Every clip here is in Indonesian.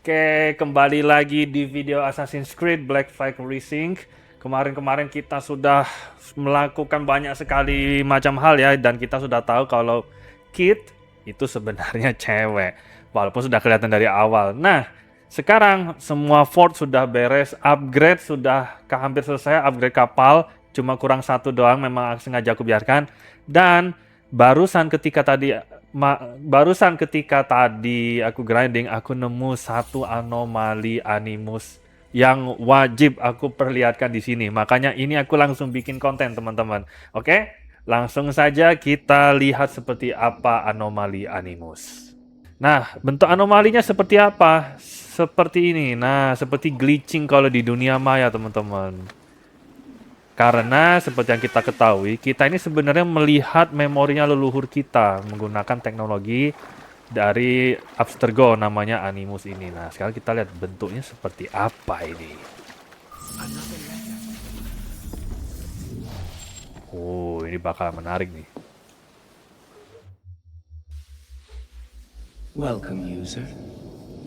Oke, kembali lagi di video Assassin's Creed Black Flag Rising. Kemarin-kemarin kita sudah melakukan banyak sekali macam hal ya, dan kita sudah tahu kalau Kit itu sebenarnya cewek, walaupun sudah kelihatan dari awal. Nah, sekarang semua fort sudah beres, upgrade sudah hampir selesai, upgrade kapal, cuma kurang satu doang, memang sengaja aku biarkan. Dan barusan ketika tadi aku grinding, aku nemu satu anomali animus yang wajib aku perlihatkan di sini. Makanya ini aku langsung bikin konten, teman-teman. Oke? Langsung saja kita lihat seperti apa anomali animus. Nah, bentuk anomalinya seperti apa? Seperti ini. Nah, seperti glitching kalau di dunia maya, teman-teman. Karena seperti yang kita ketahui, kita ini sebenarnya melihat memorinya leluhur kita menggunakan teknologi dari Abstergo, namanya Animus ini. Nah, sekarang kita lihat bentuknya seperti apa ini. Oh, ini bakal menarik nih. Welcome, user.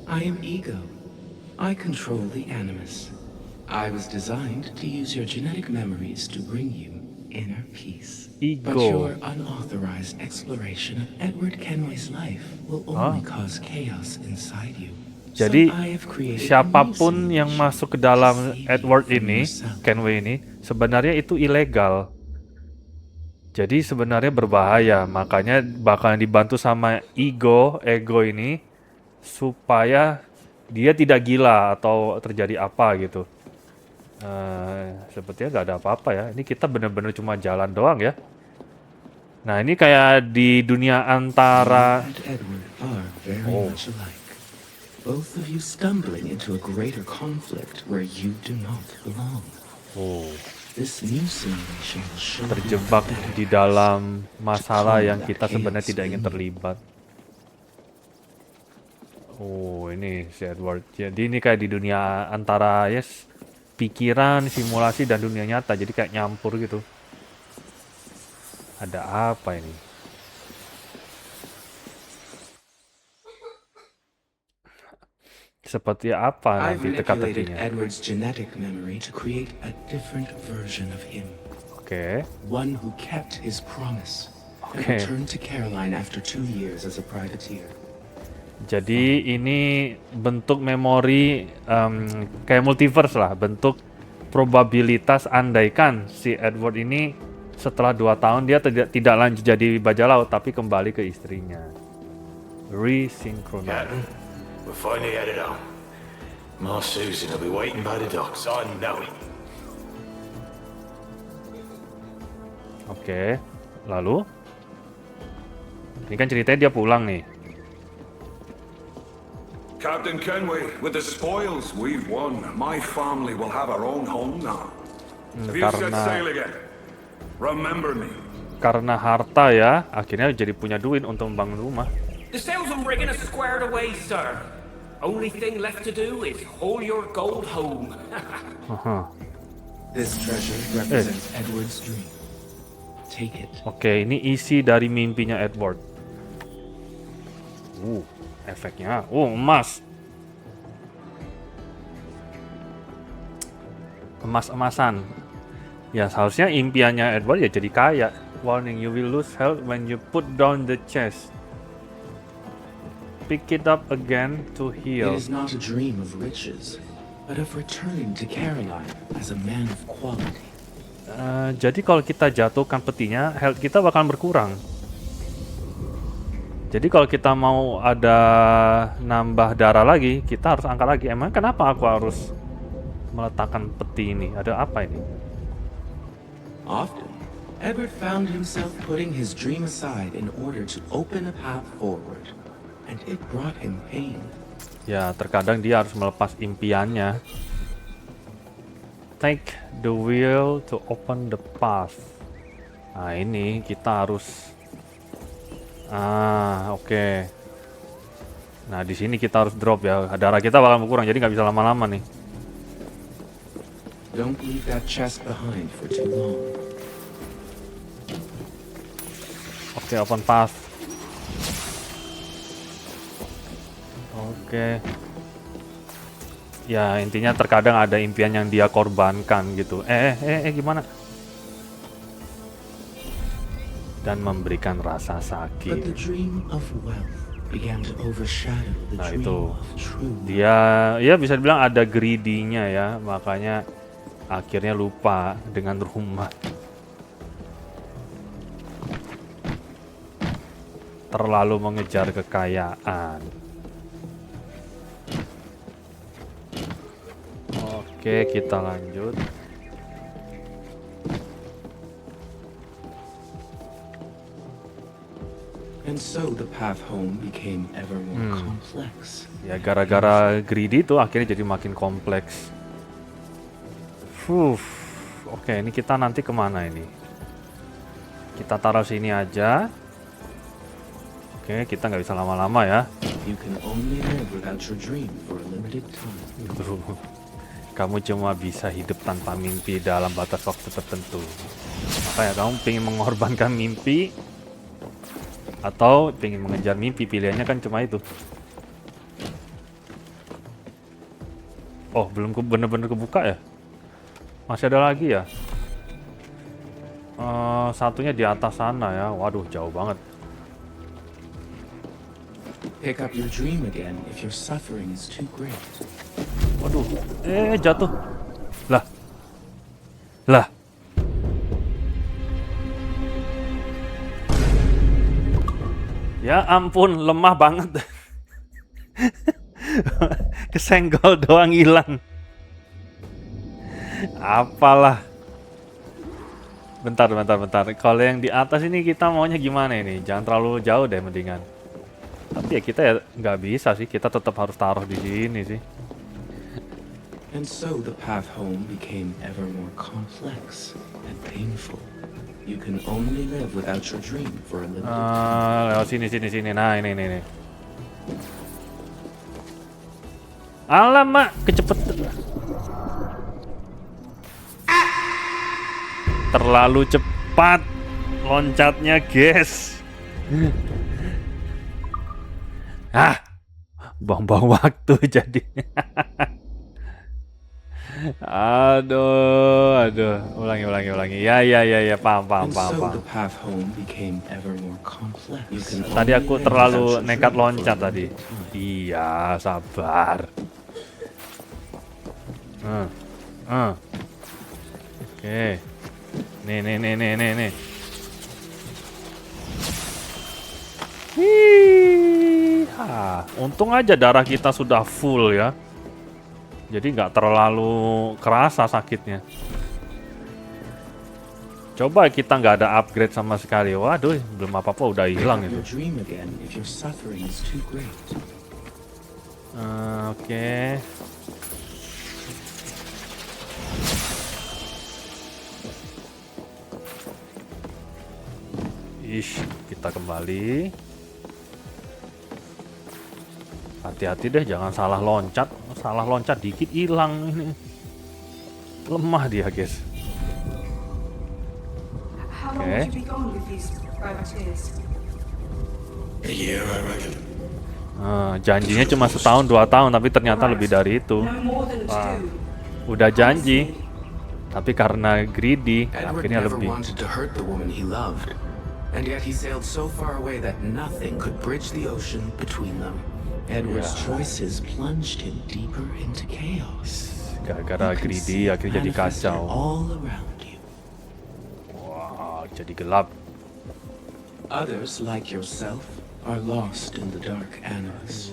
I am Ego. I control the Animus. I was designed to use your genetic memories to bring you inner peace. But your unauthorized exploration of Edward Kenway's life will only cause chaos inside you. Jadi, siapapun yang masuk ke dalam Edward ini, Kenway ini, sebenarnya itu ilegal. Jadi sebenarnya berbahaya, makanya bakalan dibantu sama Ego ini, supaya dia tidak gila atau terjadi apa gitu. Sepertinya nggak ada apa-apa ya. Ini kita bener-bener cuma jalan doang ya. Nah, ini kayak di dunia antara... Both of you stumbling into a greater conflict where you do not belong. This new simulation will show terjebak di dalam masalah yang kita sebenarnya tidak ingin terlibat. Oh, ini si Edward. Jadi ini kayak di dunia antara pikiran, simulasi, dan dunia nyata. Jadi kayak nyampur gitu. Ada apa ini? Seperti apa nanti teka-tekinya? Edward's genetic memory to create a different version of him. Oke. One who kept his promise and returned to Caroline after 2 years as a privateer. Jadi ini bentuk memori kayak multiverse lah, bentuk probabilitas andaikan si Edward ini setelah 2 tahun dia tidak lanjut jadi bajak laut tapi kembali ke istrinya. Resynchronize. We're finally headed home. Ma Susan will be waiting by the docks. I know it. Oke, lalu ini kan ceritanya dia pulang nih. Captain Kenway, with the spoils we've won, my family will have our own home now. Have you set sail again? Remember me. Karena harta ya, akhirnya jadi punya duit untuk membangun rumah. The sails and rigging are squared away, sir. Only thing left to do is haul your gold home. This treasure represents Edward's dream. Take it. Oke, ini isi dari mimpinya Edward. Efeknya. Emas. Emas-emasan. Ya, seharusnya impiannya Edward ya jadi kaya. Warning, you will lose health when you put down the chest. Pick it up again to heal. It is not a dream of riches, but of returning to Caroline as a man of quality. Jadi kalau kita jatuhkan petinya, health kita bakal berkurang. Jadi kalau kita mau ada nambah darah lagi, kita harus angkat lagi. Emang kenapa aku harus meletakkan peti ini? Ada apa ini? Often, Edward found himself putting his dream aside in order to open a path forward, and it brought him pain. Ya, terkadang dia harus melepas impiannya. Take the wheel to open the path. Nah, ini kita harus oke. Nah, di sini kita harus drop ya. Darah kita bakal berkurang, jadi nggak bisa lama-lama nih. Don't leave that chest behind for too long. Oke, open path. Oke. Ya intinya terkadang ada impian yang dia korbankan gitu. Gimana? Dan memberikan rasa But the sakit. dream of wealth began to overshadow the Nah dream itu of true love. dia ya bisa dibilang ada greedy-nya ya, makanya akhirnya lupa dengan rumah. Terlalu mengejar kekayaan. Oke, kita lanjut. And so the path home became ever more complex. Ya gara-gara greedy tuh akhirnya jadi makin kompleks. Oke, ini kita nanti kemana ini? Kita taruh sini aja. Oke, kita nggak bisa lama-lama ya. You can only live without your dream for a limited time. Kamu cuma bisa hidup tanpa mimpi dalam batas waktu tertentu. Makanya kamu pengen mengorbankan mimpi atau pengen mengejar mimpi, pilihannya kan cuma itu. Oh, belum bener-bener kebuka ya? Masih ada lagi ya? Satunya di atas sana ya. Waduh, jauh banget. Pick up your dream again if your suffering is too great. Waduh, jatuh. Lah. Ya ampun, lemah banget. Kesenggol doang hilang. Apalah. Bentar. Kalau yang di atas ini kita maunya gimana ini? Jangan terlalu jauh deh mendingan. Tapi ya kita ya nggak bisa sih. Kita tetap harus taruh di sini sih. And so the path home became ever more complex and painful. You can only live without your dream for a limited time. Lewat sini. Nah, ini. Alamak, kecepatan. Terlalu cepat loncatnya, guys. Buang-buang waktu jadi. Aduh. Ulangi. Ya, paham. And so the path home became ever more complex. You can Tadi only aku live terlalu without your nekat dream for a loncat tadi. limited time. Iya, sabar. Oke. Nih. Untung aja darah kita sudah full ya. Jadi nggak terlalu kerasa sakitnya. Coba kita nggak ada upgrade sama sekali. Waduh, belum apa-apa udah Pick hilang up itu. your dream again if your suffering is too great. Oke. Kita kembali. Hati-hati deh, jangan salah loncat. Salah loncat dikit hilang ini. Lemah dia, guys. How long Okay. would you be gone with these privateers? A year, I reckon. Janjinya cuma setahun 2 tahun, tapi ternyata lebih dari itu. No more than two. Udah janji, tapi karena greedy, Edward akhirnya never lebih. wanted to hurt the woman he loved, and yet he sailed so far away that nothing could bridge the ocean between them. Edward's choices plunged him deeper into chaos. Gara-gara You can greedy, see it akhirnya jadi manifested kacau. all around you. Wah, jadi gelap. Others, like yourself, are lost in the dark animus.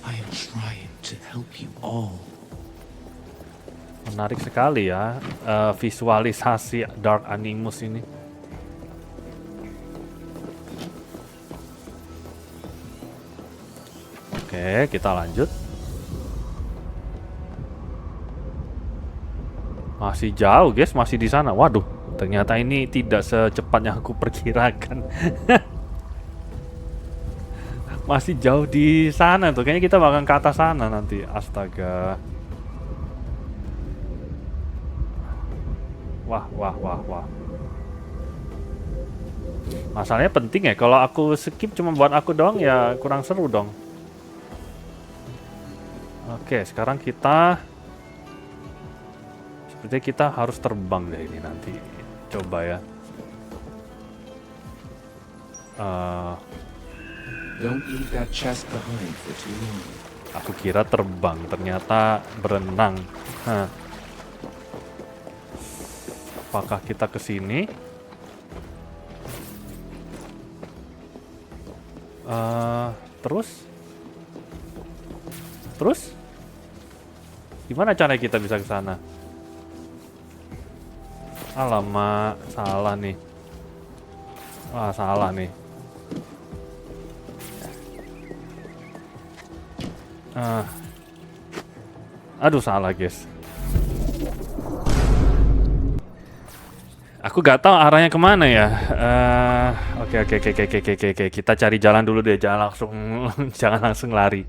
I am trying to help you all. Menarik sekali ya, visualisasi Dark Animus ini. Oke, kita lanjut. Masih jauh, guys, masih di sana. Waduh, ternyata ini tidak secepat yang aku perkirakan. Masih jauh di sana tuh. Kayaknya kita bakal ke atas sana nanti. Astaga. Wah. Masalahnya penting ya. Kalau aku skip cuma buat aku doang ya kurang seru dong. Oke, sekarang kita sepertinya kita harus terbang deh ini nanti. Coba ya. Don't leave that chest behind for too long. Aku kira terbang, ternyata berenang. Hah. Apakah kita ke sini? Terus? Terus? Gimana cara kita bisa ke sana? Alamak, salah nih. Wah, salah nih. Aduh, salah guys. Aku gak tahu arahnya kemana ya. Oke. Kita cari jalan dulu deh, jangan langsung jangan langsung lari.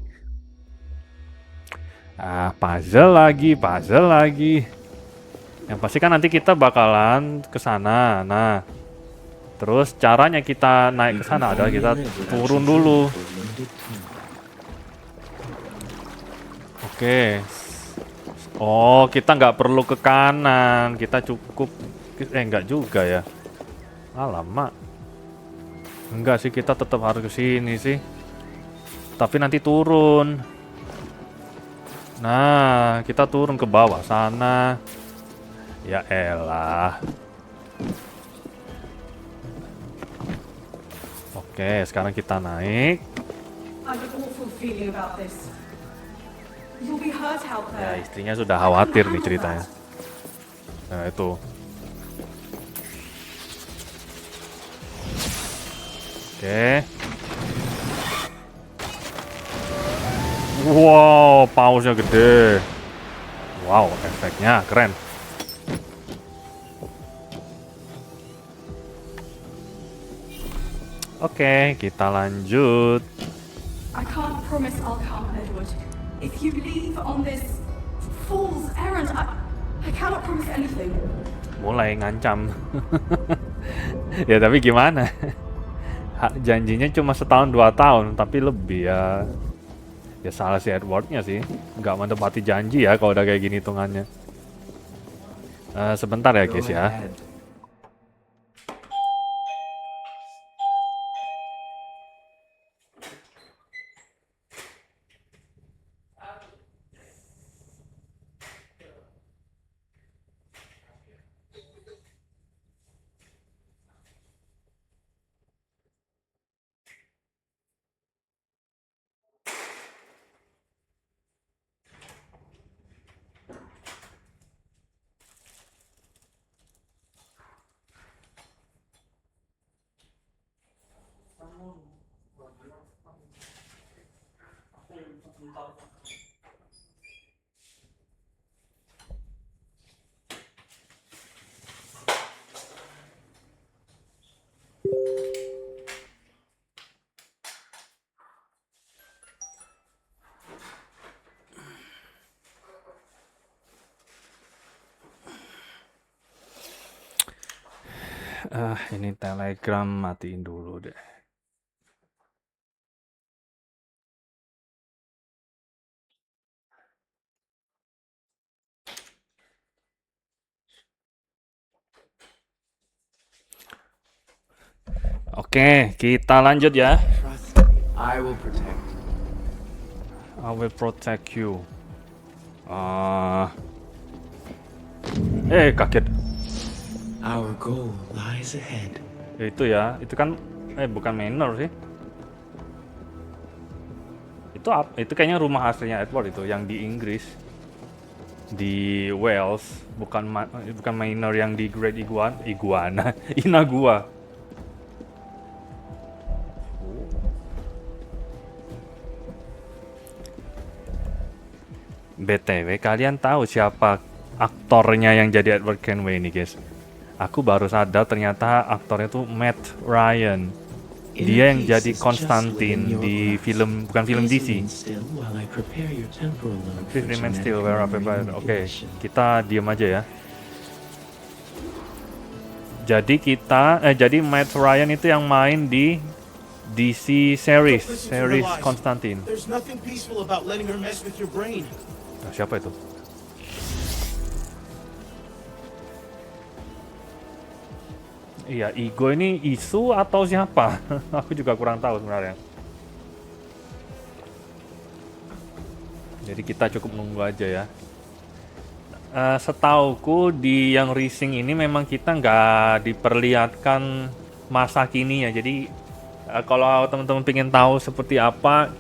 Puzzle lagi. Yang pasti kan nanti kita bakalan ke sana. Nah, terus caranya kita naik ke sana adalah kita turun dulu. Oke. Oh, kita nggak perlu ke kanan, kita cukup. Nggak juga ya. Alamak. Enggak sih, kita tetap harus ke sini sih. Tapi nanti turun. Nah, kita turun ke bawah sana. Ya elah. Oke, sekarang kita naik. I have an awful feeling about this. You'll be hurt out Ya, there. istrinya sudah khawatir nih ceritanya. Nah, itu. Oke. Wow, pausnya gede. Wow, efeknya keren. Oke, kita lanjut. I can't promise I'll come, Edward. If you leave on this fool's errand, I cannot promise anything. Mulai ngancam. Ya tapi gimana? Janjinya cuma setahun 2 tahun, tapi lebih ya. Ya salah si Edwardnya sih, nggak menepati janji ya kalau udah kayak gini hitungannya. Sebentar ya Go guys ya. ahead. Ini Telegram matiin dulu deh. Oke, kita lanjut ya. Trust me, I will protect you. I will protect you. Kaget. Our goal lies ahead. Itu ya, itu kan bukan manor sih. Itu kayaknya rumah aslinya Edward itu yang di Inggris. Di Wales, bukan manor yang di Great Iguana, Inagua. BTW, kalian tahu siapa aktornya yang jadi Edward Kenway ini, guys? Aku baru sadar ternyata aktornya tuh Matt Ryan. Dia yang jadi Konstantin di film, bukan film DC. Please remain still where Oke, kita diam aja ya. Jadi jadi Matt Ryan itu yang main di DC series, series Konstantin. There's nothing peaceful about letting her mess with your brain. Nah, siapa itu? Iya, Ego ini isu atau siapa? Aku juga kurang tahu sebenarnya. Jadi kita cukup nunggu aja ya. Setauku di yang Rising ini memang kita nggak diperlihatkan masa kininya. Jadi kalau teman-teman pengen tahu seperti apa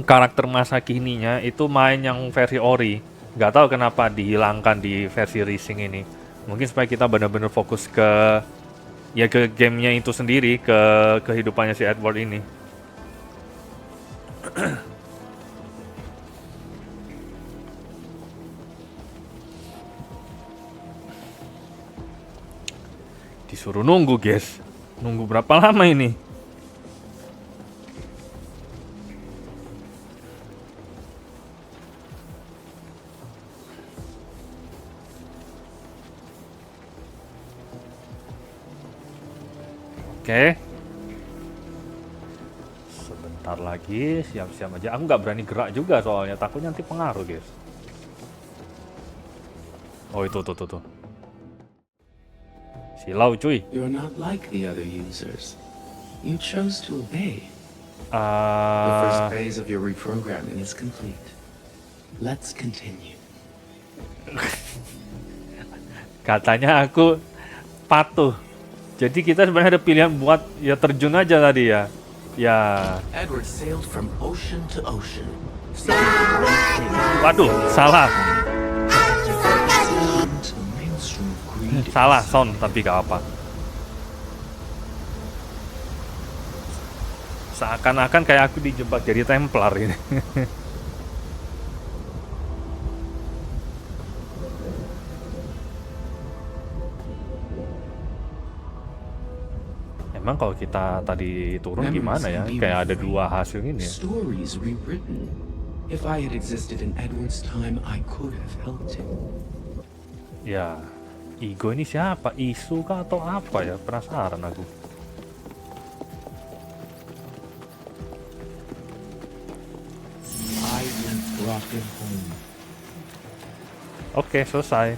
karakter masa kininya, itu main yang versi ori. Nggak tahu kenapa dihilangkan di versi Rising ini. Mungkin supaya kita benar-benar fokus ke gamenya itu sendiri, ke kehidupannya si Edward ini. Disuruh nunggu, guys. Nunggu berapa lama ini? Oke. Sebentar lagi, siap-siap aja. Aku nggak berani gerak juga soalnya, takutnya nanti pengaruh, guys. Oh, itu tuh. Silau, cuy. You're not like the other users. You chose to obey. The first phase of your reprogramming is complete. Let's continue. Katanya aku patuh. Jadi kita sebenarnya ada pilihan buat ya terjun aja tadi ya. Ya. Edward sailed from ocean to ocean. Waduh, salah. Salah sound tapi gak apa. Seakan-akan kayak aku dijebak jadi Templar ini. Emang kalau kita tadi turun gimana ya? Kayak ada dua hasil ini ya. Stories rewritten. If I had existed in Edward's time, I could have helped him. Ya, Ego ini siapa? Isu kah atau apa ya? Penasaran aku. I once brought him home. Oke, selesai.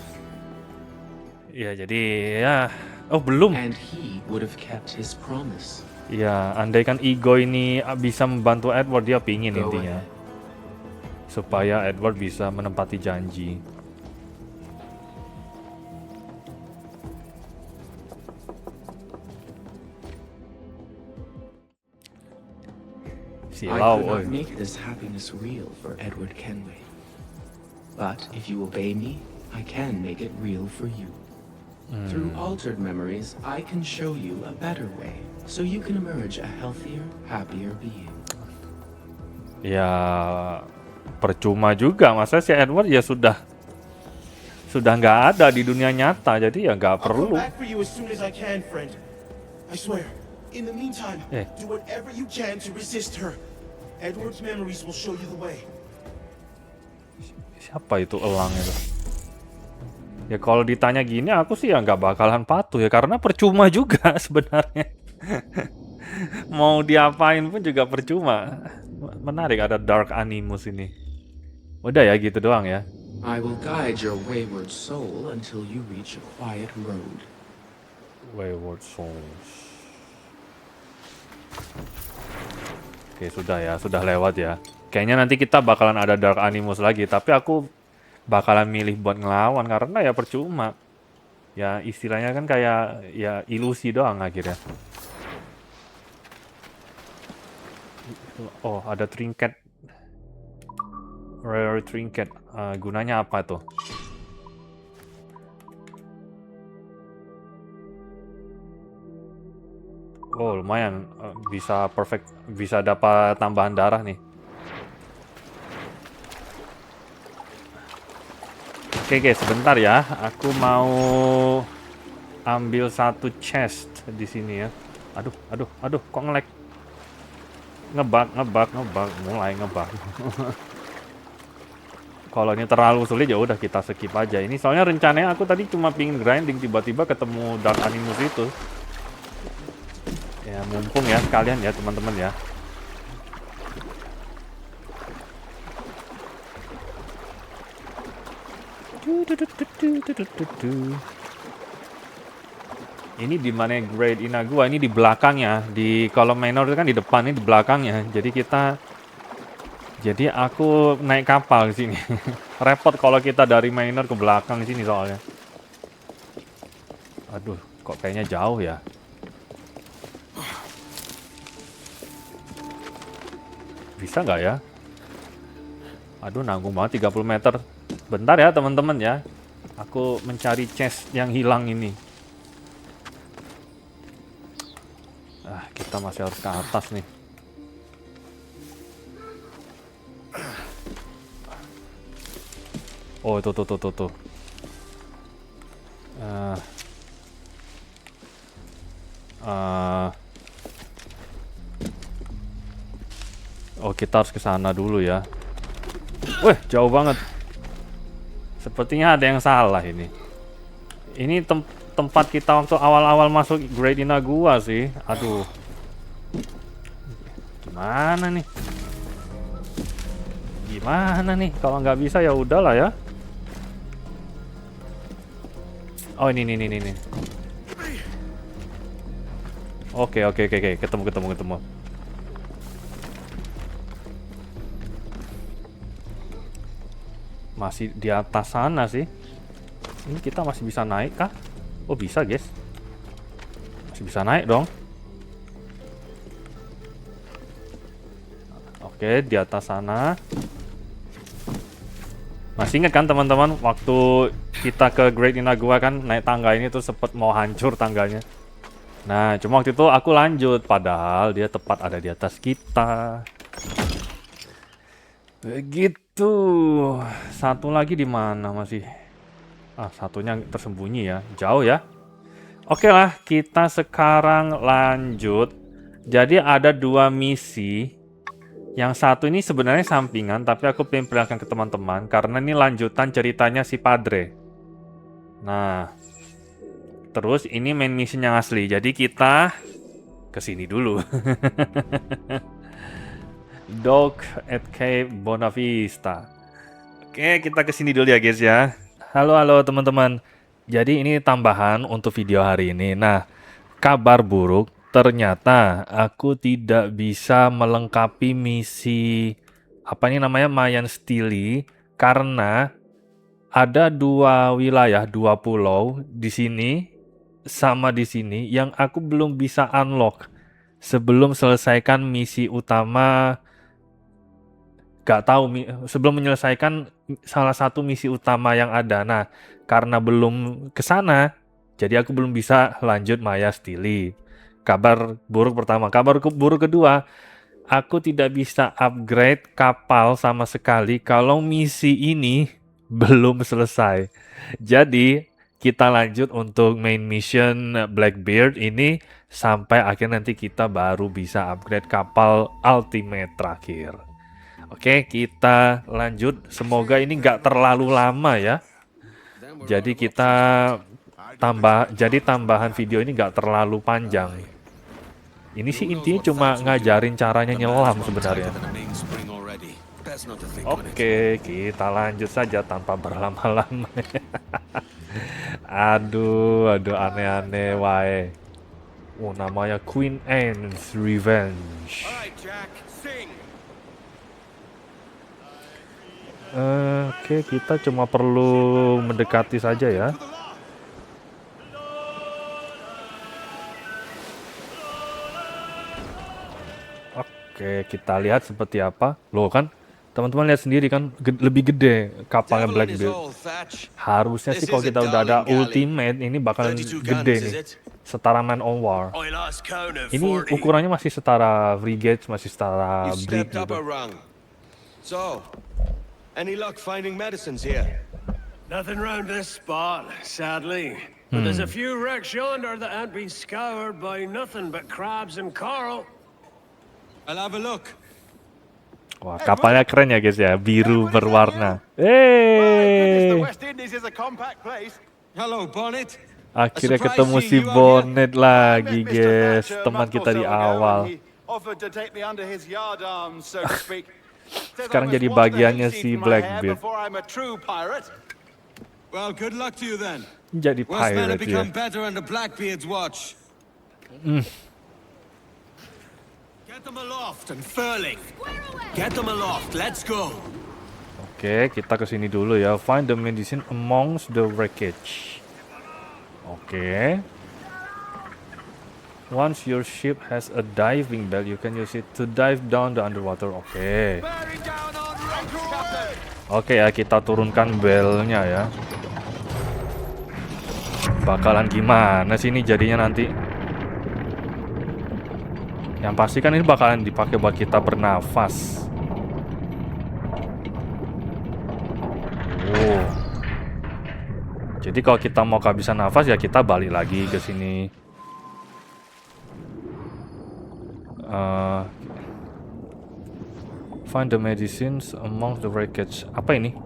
Ya, jadi ya. Oh, belum. And he would have kept his promise. Ya, andaikan Ego ini bisa membantu Edward, dia pingin intinya. Supaya Edward bisa menempati janji. I could not make this happiness real for Edward Kenway. But if you obey me, I can make it real for you. Through altered memories, I can show you a better way, so you can emerge a healthier, happier being. Ya, percuma juga. Masa si Edward ya sudah nggak ada di dunia nyata, jadi ya nggak perlu. I'll come back for you as soon as I can, friend. I swear. In the meantime, do whatever you can to resist her. Edward's memories will show you the way. Siapa itu elang itu? Ya kalau ditanya gini, aku sih ya nggak bakalan patuh ya, karena percuma juga sebenarnya. Mau diapain pun juga percuma. Menarik ada Dark Animus ini. Udah ya gitu doang ya. I will guide your wayward soul until you reach a quiet road. Wayward souls. Oke, sudah ya, sudah lewat ya. Kayaknya nanti kita bakalan ada Dark Animus lagi, tapi aku bakalan milih buat ngelawan karena ya percuma. Ya istilahnya kan kayak ya ilusi doang akhirnya. Oh, ada trinket. Rare trinket. Gunanya apa tuh? Oh, lumayan. Bisa perfect, bisa dapat tambahan darah nih. Oke, sebentar ya. Aku mau ambil satu chest di sini ya. Aduh, kok nge-lag? Ngebug, mulai ngebug. Kalau ini terlalu sulit ya udah kita skip aja. Ini soalnya rencananya aku tadi cuma pingin grinding, tiba-tiba ketemu Dark Animus itu. Ya Ya mumpung ya sekalian ya teman-teman ya. Ini di mana Great Inagua? Ini di belakangnya. Di kolom minor itu kan di depan, ini di belakangnya. Jadi aku naik kapal ke sini. Repot kalau kita dari minor ke belakang sini soalnya. Aduh, kok kayaknya jauh ya. Bisa nggak ya? Aduh, nanggung banget 30 meter. Bentar ya teman-teman ya. Aku mencari chest yang hilang ini. Kita masih harus ke atas nih. Oh, tuh. Oh, kita harus ke sana dulu ya. Wih, jauh banget. Sepertinya ada yang salah ini. Ini tempat kita waktu awal-awal masuk Great Inagua sih. Aduh. Gimana nih? Kalau nggak bisa ya udahlah ya. Oh, ini. Oke. Ketemu. Masih di atas sana sih. Ini kita masih bisa naik kah? Oh, bisa guys. Masih bisa naik dong. Oke, di atas sana. Masih ingat kan teman-teman, waktu kita ke Great Inagua kan naik tangga ini tuh sempet mau hancur tangganya. Nah, cuma waktu itu aku lanjut, padahal dia tepat ada di atas kita. Begitu. Satu lagi di mana masih? Satunya tersembunyi ya, jauh ya. Oke lah, kita sekarang lanjut. Jadi ada 2 misi. Yang satu ini sebenarnya sampingan, tapi aku pengen perlihatkan ke teman-teman karena ini lanjutan ceritanya si Padre. Nah, terus ini main mission yang asli. Jadi kita kesini dulu. Dock at Cape Bonavista. Oke, kita kesini dulu ya guys ya. Halo teman-teman. Jadi ini tambahan untuk video hari ini. Nah, kabar buruk. Ternyata aku tidak bisa melengkapi misi Mayan Stili karena ada 2 wilayah, 2 pulau di sini sama di sini yang aku belum bisa unlock sebelum selesaikan misi utama. Sebelum menyelesaikan salah satu misi utama yang ada. Nah, karena belum ke sana, jadi aku belum bisa lanjut Maya Stili. Kabar buruk pertama. Kabar buruk kedua, aku tidak bisa upgrade kapal sama sekali kalau misi ini belum selesai. Jadi, kita lanjut untuk main mission Blackbeard ini sampai akhirnya nanti kita baru bisa upgrade kapal ultimate terakhir. Oke, kita lanjut. Semoga ini nggak terlalu lama ya. Jadi tambahan video ini nggak terlalu panjang. Ini sih intinya cuma ngajarin caranya nyelam sebenarnya. Oke, kita lanjut saja tanpa berlama-lama. Aduh, aneh-aneh wae. Oh, namanya Queen Anne's Revenge. Oke, kita cuma perlu mendekati saja ya. Oke, kita lihat seperti apa. Loh kan, teman-teman lihat sendiri kan, lebih gede kapalnya Blackbeard. Harusnya sih kalau kita udah ada ultimate, ini bakalan gede nih. Setara Man of War. Ini ukurannya masih setara frigate, masih setara brig gitu. So, any luck finding medicines here? Nothing round this spot, sadly. But there's a few wrecks yonder that ain't been scoured by nothing but crabs and coral. I'll have a look. Wah, kapalnya keren ya guys ya, biru berwarna. Hello, Bonnet. Akhirnya ketemu si Bonnet lagi, guys. Teman kita di awal. Sekarang jadi bagiannya si Blackbeard. Well, good luck to you then. Jadi West men have pirate become ya. better under Blackbeard's watch. Get them aloft and furling. Get them aloft. Let's go. Oke, kita kesini dulu ya. Find the medicine amongst the wreckage. Oke. Once your ship has a diving bell, you can use it to dive down the underwater. Oke. Oke ya, kita turunkan belnya ya. Bakalan gimana sih ini jadinya nanti? Yang pasti kan ini bakalan dipakai buat kita bernafas. Oh. Jadi kalau kita mau kehabisan nafas ya kita balik lagi ke sini. Find the medicines amongst the wreckage. Apa ini?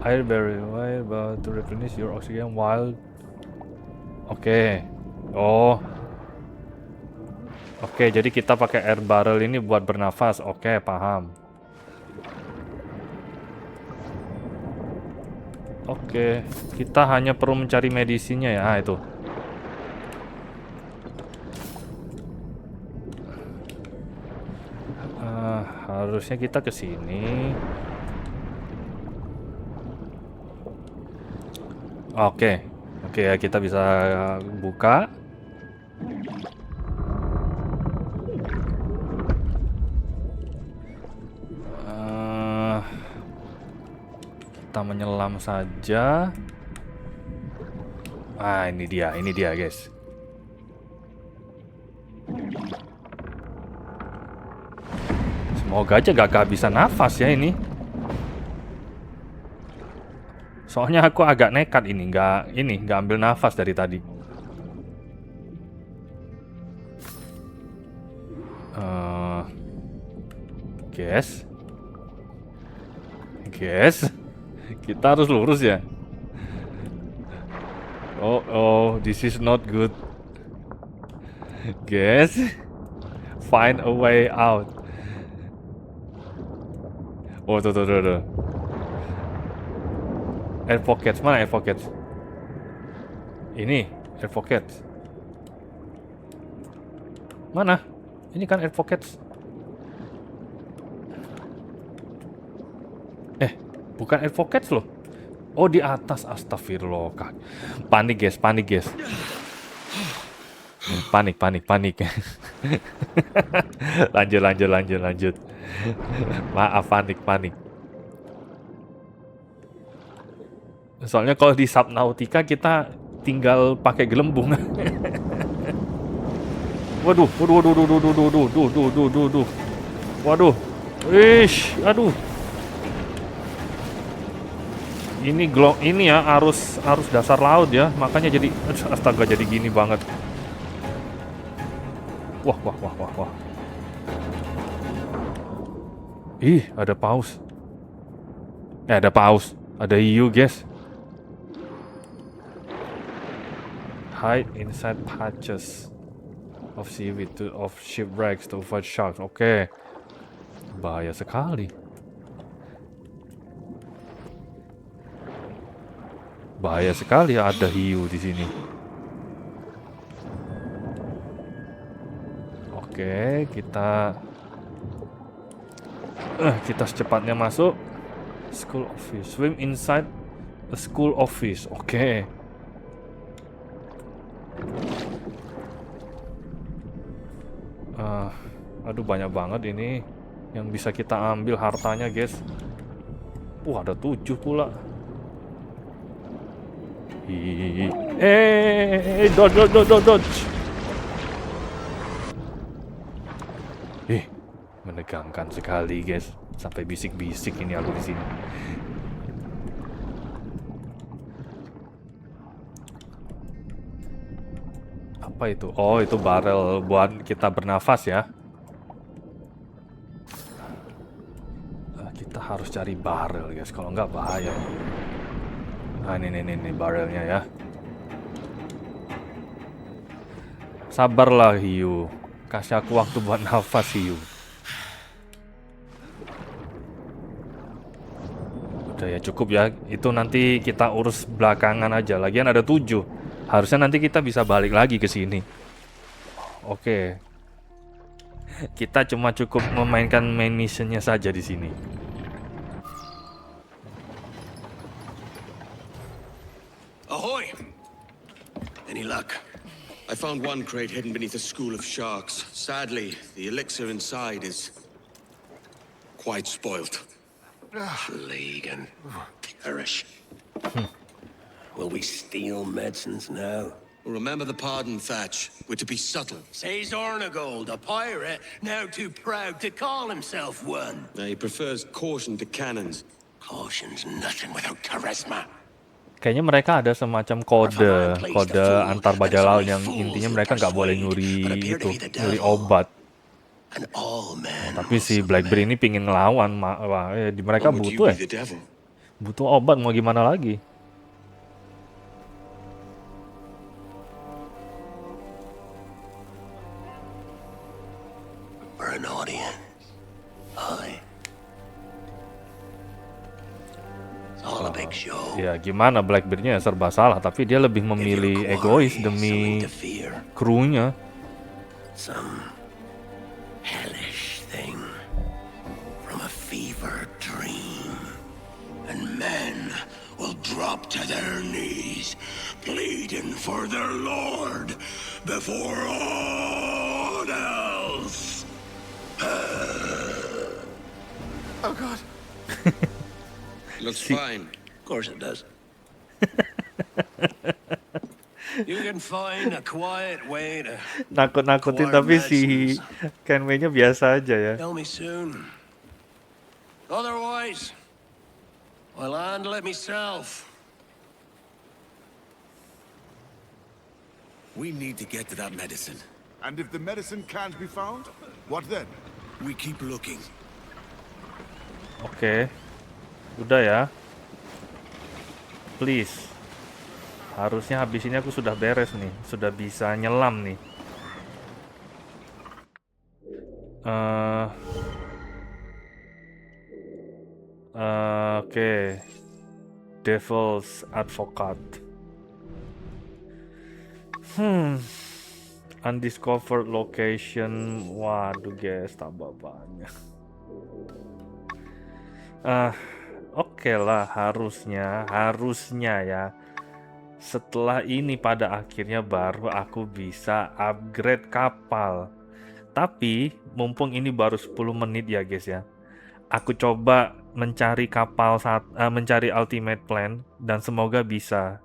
Air barrel about to replenish your oxygen while. Oke. Oh. Oke, jadi kita pakai air barrel ini buat bernafas. Oke, paham. Oke, kita hanya perlu mencari medisinya ya, itu. Harusnya kita ke sini. Oke, ya kita bisa buka. Kita menyelam saja. Ah, ini dia guys. Semoga aja gak kehabisan nafas ya ini. Soalnya aku agak nekat ini, nggak ambil nafas dari tadi. Guys, kita harus lurus ya. Oh, this is not good. Guys, find a way out. Oh, tuh. Air pockets, mana air pockets? Ini, air pockets. Mana? Ini kan air pockets. Bukan air pockets loh. Oh, di atas, astagfirullah. Panik guys. Panik. Lanjut. Maaf, panik. Soalnya kalau di Subnautica kita tinggal pakai gelembung. Waduh. Waduh. Aduh. Ini ya arus dasar laut ya, makanya jadi astaga jadi gini banget. Wah. Ih, ada paus. Ada hiu, guys. Hide inside patches of seaweed of shipwrecks to avoid sharks. Oke. Bahaya sekali. Bahaya sekali ada hiu di sini. Oke, kita secepatnya masuk. School office. Swim inside a school office. Oke. Aduh, banyak banget ini yang bisa kita ambil hartanya, guys. Ada 7 pula. Dodge. Menegangkan sekali, guys. Sampai bisik-bisik ini aku di sini. Apa itu? Oh, itu barel buat kita bernafas ya. Kita harus cari barel, guys. Kalau nggak bahaya. Nah, ini barrelnya ya. Sabarlah Hiu. Kasih aku waktu buat nafas Hiu. Udah ya cukup ya. Itu nanti kita urus belakangan aja. Lagian ada 7. Harusnya nanti kita bisa balik lagi ke sini. Oke. Kita cuma cukup memainkan main missionnya saja di sini. Ahoy! Any luck? I found one crate hidden beneath a school of sharks. Sadly, the elixir inside is quite spoilt. Plague and perish. Will we steal medicines now? Remember the pardon, Thatch. We're to be subtle. Says Ornagold, a pirate, now too proud to call himself one. He prefers caution to cannons. Caution's nothing without charisma. Kayaknya mereka ada semacam kode antar bajak laut yang intinya mereka nggak boleh nyuri obat. Tapi si Blackbeard ini pingin ngelawan, mereka butuh butuh obat, mau gimana lagi? We're an audience. Aye. It's all a big show. Ya gimana, Blackbeard-nya serba salah, tapi dia lebih memilih egois demi krunya. Some hellish thing from a fever dream, and men will drop to their knees, pleading for their lord before all else. Oh God. Looks fine. Of course it does. You can find a quiet way to Nakut-nakutin, tapi si Kenway-nya biasa aja ya. tell me soon. Otherwise, I'll handle it myself. We need to get to that medicine. And if the medicine can't be found, what then? We keep looking. Oke. Udah ya. Please. Harusnya habis ini aku sudah beres nih. Sudah bisa nyelam nih. Oke. Devil's Advocate. Undiscovered location. Waduh guys, tambah banyak. Oke lah, harusnya ya. Setelah ini pada akhirnya baru aku bisa upgrade kapal. Tapi mumpung ini baru 10 menit ya guys ya. Aku coba mencari kapal mencari ultimate plan dan semoga bisa.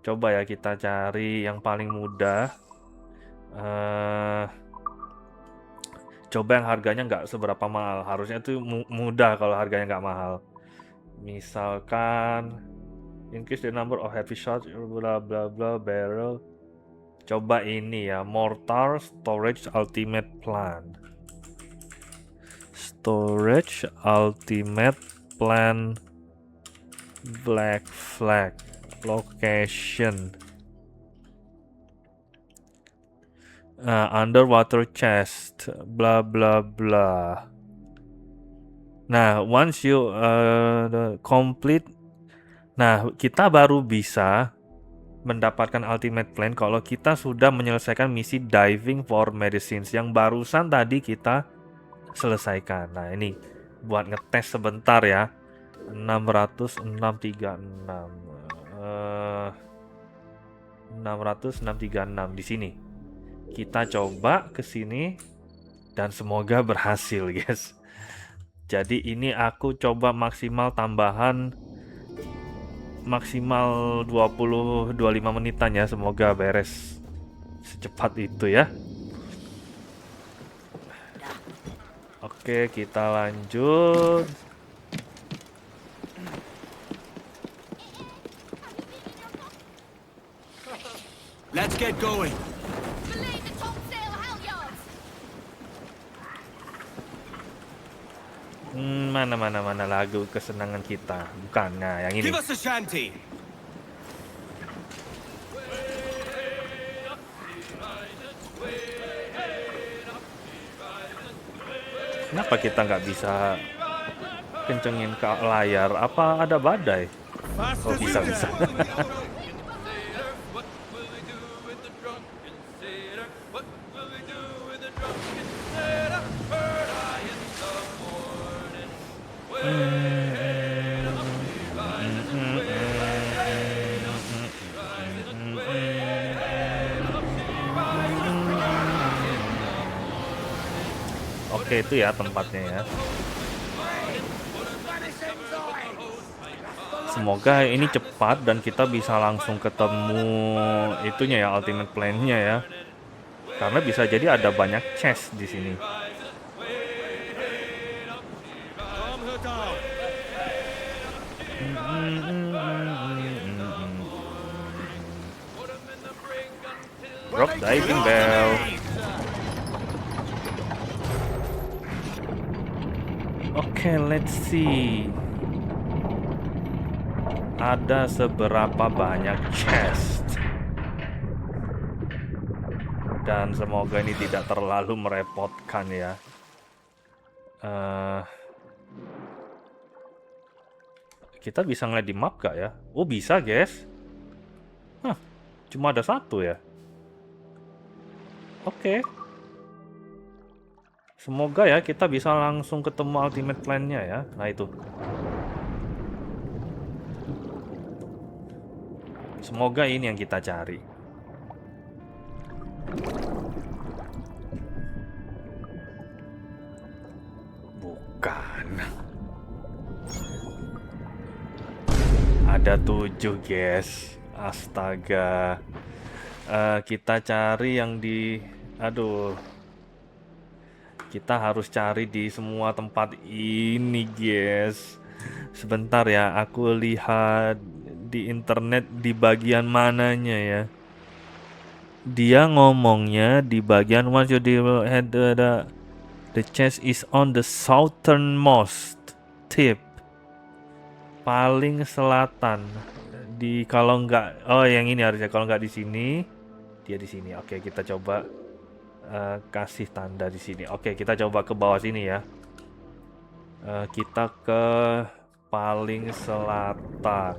Coba ya kita cari yang paling mudah. Coba yang harganya nggak seberapa mahal. Harusnya itu mudah kalau harganya nggak mahal. Misalkan increase the number of heavy shots, bla bla bla, barrel. Coba ini ya, mortar storage ultimate plan. Storage ultimate plan, Black Flag location. Underwater chest, bla bla bla. Nah, once you complete, nah kita baru bisa mendapatkan ultimate plan kalau kita sudah menyelesaikan misi diving for medicines yang barusan tadi kita selesaikan. Nah ini buat ngetes sebentar ya. 636 di sini. Kita coba ke sini dan semoga berhasil, guys. Jadi ini aku coba maksimal tambahan maksimal 20-25 menitan ya, semoga beres secepat itu ya. Oke, kita lanjut. Let's get going. Mana lagu kesenangan kita. Bukan, nah yang ini. Give us a shanty. Kenapa kita nggak bisa kencengin ke layar? Apa ada badai? Oh, bisa. Oke, itu ya tempatnya ya. Semoga ini cepat dan kita bisa langsung ketemu itunya ya, ultimate plan-nya ya. Karena bisa jadi ada banyak chest di sini. Drop diving bell. Oke, let's see. Ada seberapa banyak chest. Dan semoga ini tidak terlalu merepotkan ya. Kita bisa ngeliat di map gak ya? Oh, bisa guys. Hah, cuma ada satu ya. Oke. Semoga ya kita bisa langsung ketemu ultimate plan-nya ya. Nah itu. Semoga ini yang kita cari. Bukan. Ada 7 guys. Astaga. Kita cari yang di... Aduh. Kita harus cari di semua tempat ini guys. Sebentar ya, aku lihat di internet di bagian mananya ya. Dia ngomongnya di bagian once you had the chest is on the southernmost tip. Paling selatan. Di kalau nggak, oh yang ini harusnya, kalau nggak di sini, dia di sini. Oke, kita coba kasih tanda di sini. Oke, kita coba ke bawah sini ya. Kita ke paling selatan.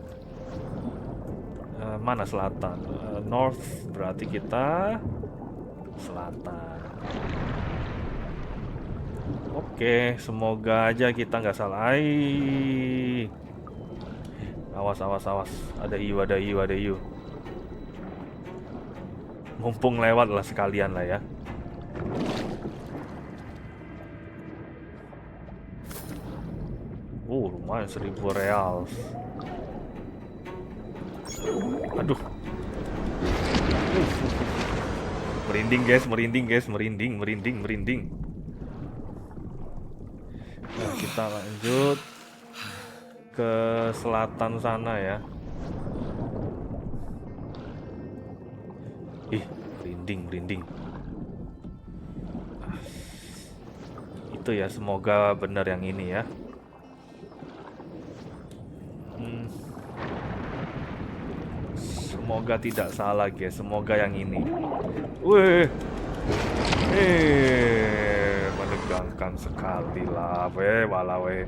Mana selatan? North, berarti kita selatan. Oke, semoga aja kita nggak salah. Awas, awas, awas. Ada hiu, ada hiu, ada hiu. Mumpung lewat lah sekalian lah ya. Lumayan 1000 real. Aduh. Merinding guys, merinding guys, merinding, merinding, merinding. Nah, kita lanjut ke selatan sana ya. Ih, merinding, merinding. Itu ya, semoga benar yang ini ya. Semoga tidak salah guys, semoga yang ini. Wih, menegangkan sekali lah, walawe.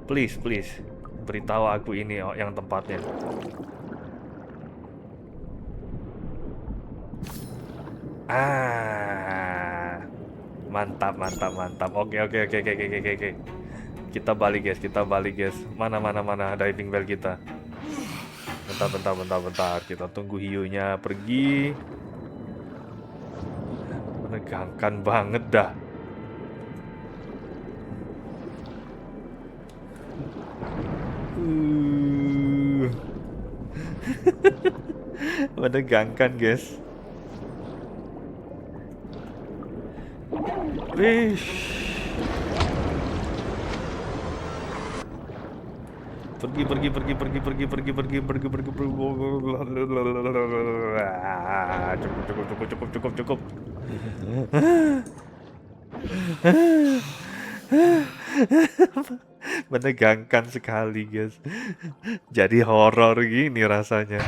Please, please, beritahu aku ini yang tempatnya. Mantap, mantap, mantap. Oke. Kita balik guys, kita balik guys. Mana diving bell kita. Bentar. Kita tunggu hiunya pergi. Menegangkan banget dah. Menegangkan guys. Pergi. Cukup. Menegangkan sekali guys. Jadi horor gini rasanya.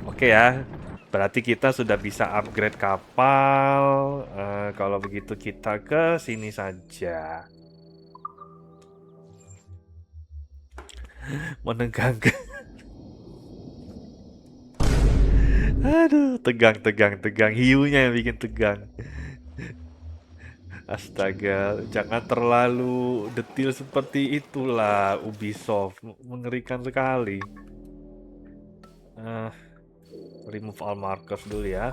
Oke ya, Berarti kita sudah bisa upgrade kapal. Kalau begitu kita ke sini saja. Menegangkan. Aduh, tegang. Hiunya yang bikin tegang. Astaga, jangan terlalu detail seperti itulah Ubisoft. Mengerikan sekali. Remove all markers dulu ya.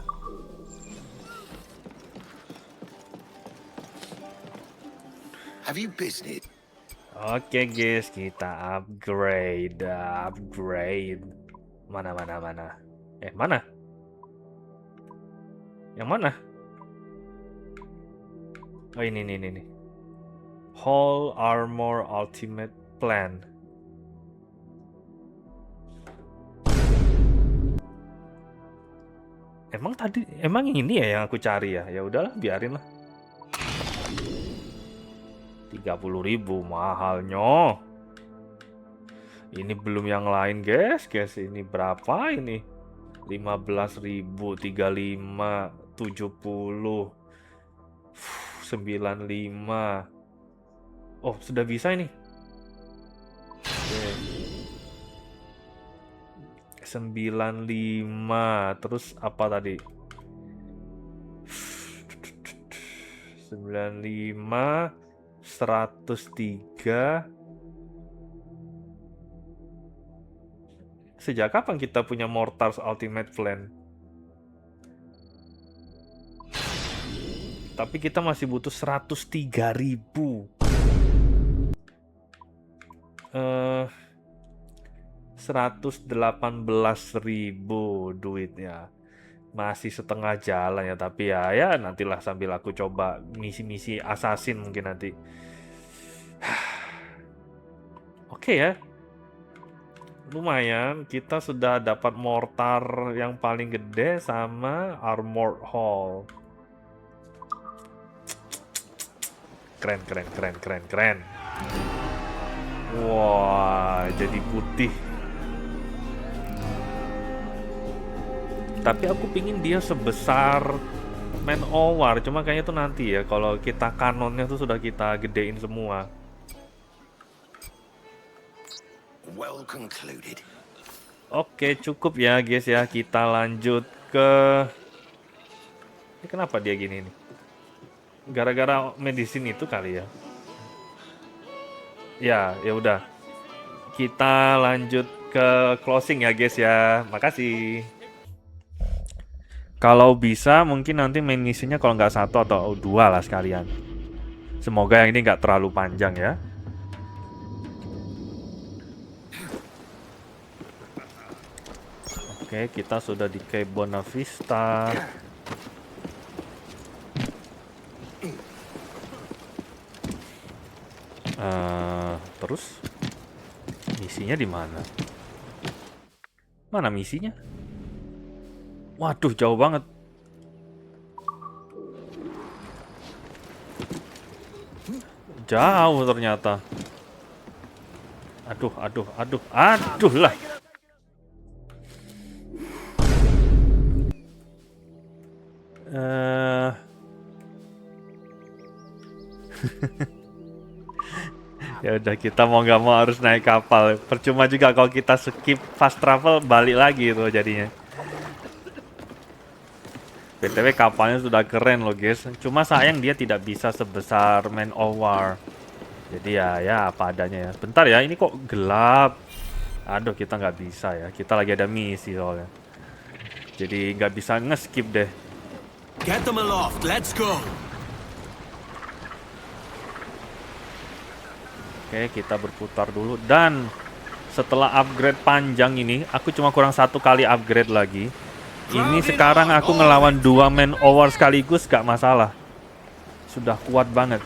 Have you business? Oke guys, kita upgrade. Mana? Mana? Yang mana? Oh ini. Whole Armor Ultimate Plan. Emang ini ya yang aku cari ya? Ya udahlah, biarin lah. 30.000 mahalnya. Ini belum yang lain, guys. Ini berapa ini? 15.000, 35, 70, 95. Oh, sudah bisa ini. Oke. 95, terus apa tadi? 95, 103. Sejak kapan kita punya Mortars Ultimate Plan? Tapi kita masih butuh 103.000. 118.000 duitnya. Masih setengah jalan ya, tapi ya nantilah sambil aku coba misi-misi assassin mungkin nanti. Oke ya. Lumayan, kita sudah dapat mortar yang paling gede sama armored hull. Keren. Wah, jadi putih. Tapi aku pingin dia sebesar Man O' War, cuma kayaknya tuh nanti ya, kalau kita kanonnya tuh sudah kita gedein semua. Well concluded. Oke, cukup ya guys ya, kita lanjut ke... Ini kenapa dia gini nih? Gara-gara medicine itu kali ya. Ya udah. Kita lanjut ke closing ya guys ya. Makasih. Kalau bisa mungkin nanti main misinya kalau nggak 1 atau 2 lah sekalian. Semoga yang ini nggak terlalu panjang ya. Oke, kita sudah di Cape Bonavista. Terus misinya di mana? Mana misinya? Waduh, jauh banget. Jauh ternyata. Aduh lah. Ya udah, kita mau nggak mau harus naik kapal. Percuma juga kalau kita skip fast travel, balik lagi itu jadinya. BTW kapalnya sudah keren loh guys. Cuma sayang dia tidak bisa sebesar Man O' War. Jadi ya apa adanya ya. Bentar ya, ini kok gelap. Aduh, kita nggak bisa ya. Kita lagi ada misi soalnya. Jadi nggak bisa nge-skip deh. Get them aloft, let's go. Oke, kita berputar dulu. Dan setelah upgrade panjang ini, aku cuma kurang 1 kali upgrade lagi. Ini sekarang aku ngelawan 2 Man O' War sekaligus gak masalah. Sudah kuat banget.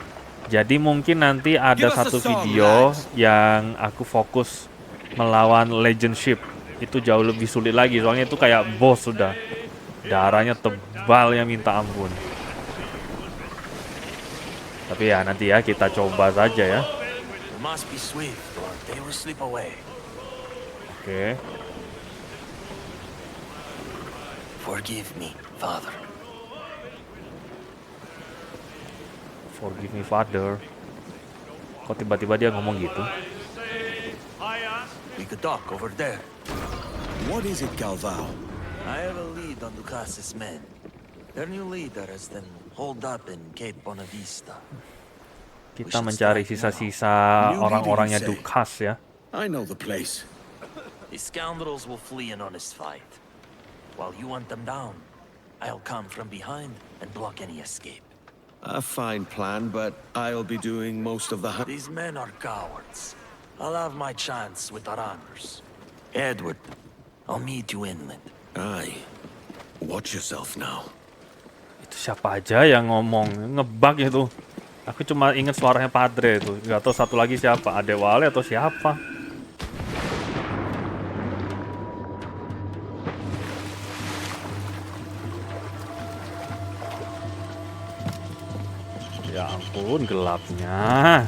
Jadi mungkin nanti ada satu video yang aku fokus melawan Legend Ship. Itu jauh lebih sulit lagi, soalnya itu kayak boss sudah. Darahnya tebal ya minta ampun. Tapi ya nanti ya kita coba saja ya. Oke. Forgive me, Father. Forgive me, Father. Kok tiba-tiba dia ngomong gitu? We could talk over there. What is it, Galvao? I have a lead on Ducas's men. Their new leader has them holed up in Cape Bonavista. Kita mencari sisa-sisa orang-orangnya Dukas ya. I know the place. The scoundrels will flee an honest fight. While you hunt them down, I'll come from behind and block any escape. A fine plan, but I'll be doing most of the hunt. These men are cowards. I'll have my chance with our honors. Edward, I'll meet you inland. Aye. Watch yourself now. Itu siapa aja yang ngomong? Ngebug itu. Aku cuma ingat suaranya Padre itu. Gak tahu satu lagi siapa. Adewale atau siapa? Ya ampun, gelapnya.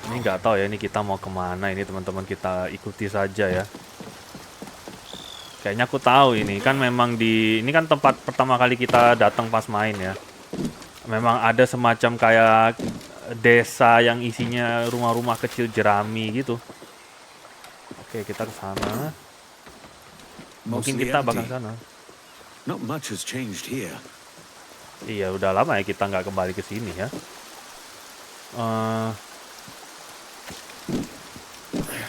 Ini nggak tahu ya, ini kita mau kemana ini teman-teman, kita ikuti saja ya. Kayaknya aku tahu ini kan memang ini kan tempat pertama kali kita datang pas main ya. Memang ada semacam kayak desa yang isinya rumah-rumah kecil jerami gitu. Oke, kita ke sana. Mungkin kita bakal sana. Not much has changed here. Iya, udah lama ya kita nggak kembali ke sini ya.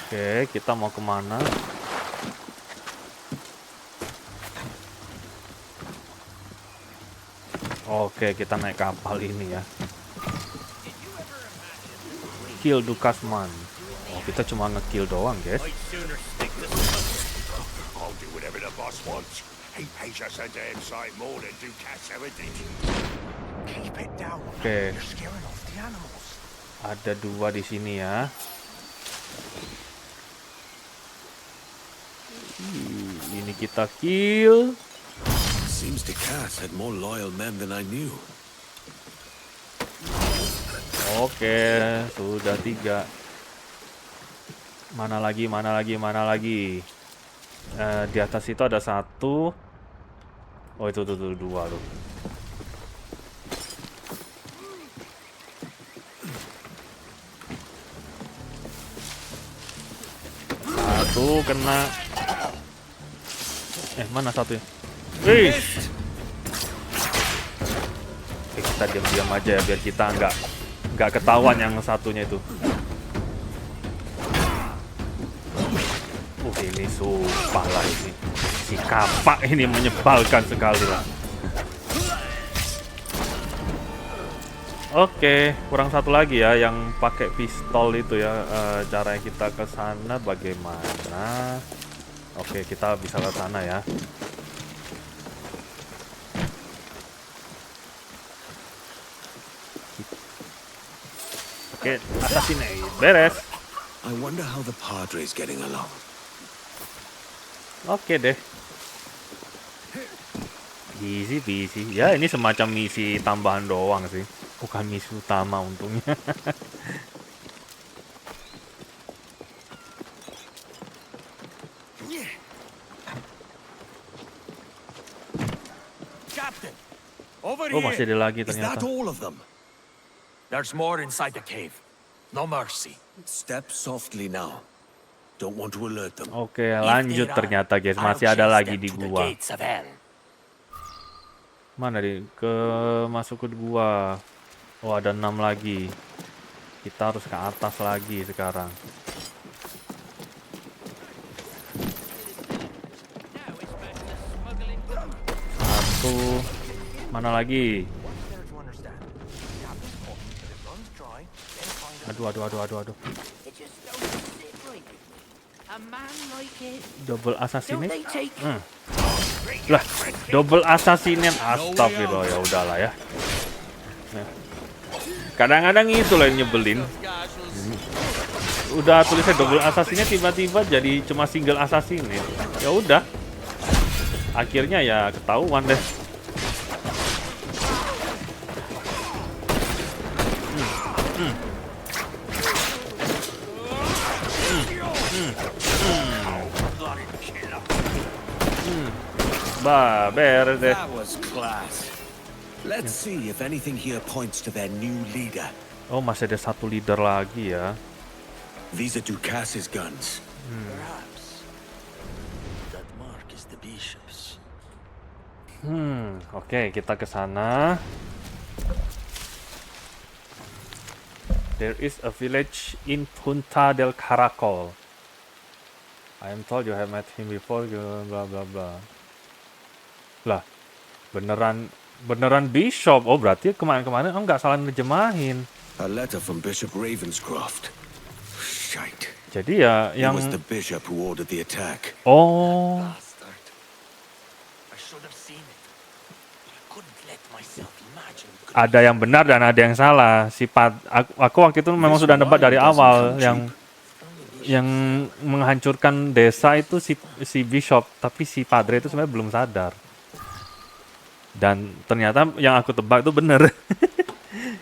Oke, kita mau kemana? Oke, kita naik kapal ini ya. Kill Dukasman. Oh, kita cuma nge-kill doang, guys. I'll do whatever the boss wants. He pays us a damn sight more than Dukas ever did. Keep it down. Oke. You're scaring off the animals. Ada 2 di sini ya. Ini kita kill. Seems Dukas had more loyal men than I knew. Oke, sudah 3. Mana lagi? Di atas itu ada 1. Oh, itu 2 tuh. Satu kena. Mana satunya? Wih. Oke, kita diam-diam aja ya biar kita nggak ketahuan yang satunya itu. Ini sumpah lah ini. Si kapak ini menyebalkan sekali lah. Oke, kurang satu lagi ya yang pakai pistol itu ya. Caranya kita ke sana bagaimana? Oke, kita bisa ke sana ya. Oke, assassinate. Beres. I wonder how the Padre's getting along. Oke deh. Easy peasy. Ya, ini semacam misi tambahan doang sih. Bukan misi utama untungnya. Captain, over Oh, masih ada lagi ternyata. Is that all of them? There's more inside the cave. No mercy. Step softly now. Don't want to alert them. Oke, lanjut ternyata guys. Masih ada lagi di gua. Mana masuk ke gua. Oh, ada 6 lagi. Kita harus ke atas lagi sekarang. Satu. Mana lagi? Aduh. Double assassinate. Lah, double assassinate. Astagfirullah, ya udahlah ya. Kadang-kadang itu loh yang nyebelin. Udah tulisnya double assassinate tiba-tiba jadi cuma single assassinate. Ya udah. Akhirnya ya ketahuan deh. Beres deh. That was class. Let's see if anything here points to their new leader. Oh, masih ada satu leader lagi ya. These are Ducas's guns. Perhaps that mark is the bishop's. Oke, kita ke sana. There is a village in Punta del Caracol. I am told you have met him before, blah blah blah. Lah, beneran bishop. Oh, berarti kemarin-kemarin nggak salah nerjemahin. A letter from Bishop Ravenscroft. Shite. Jadi ya yang It was the bishop who ordered the attack. Oh. Bastard. I should have seen it. I couldn't let myself imagine. Ada yang benar dan ada yang salah. Aku waktu itu memang sudah nebak dari awal yang menghancurkan desa itu si bishop, tapi si padre itu sebenarnya belum sadar. Dan ternyata yang aku tebak itu benar.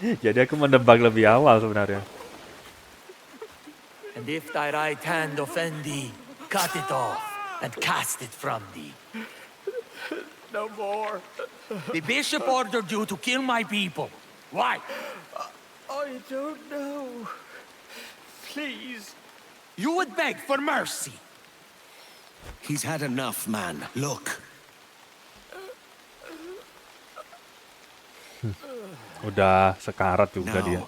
Jadi aku menebak lebih awal sebenarnya. And if thy right hand offend thee, cut it off and cast it from thee. No more. The bishop ordered you to kill my people. Why? I don't know. Please. You would beg for mercy. He's had enough, man. Look. Udah sekarat juga dia.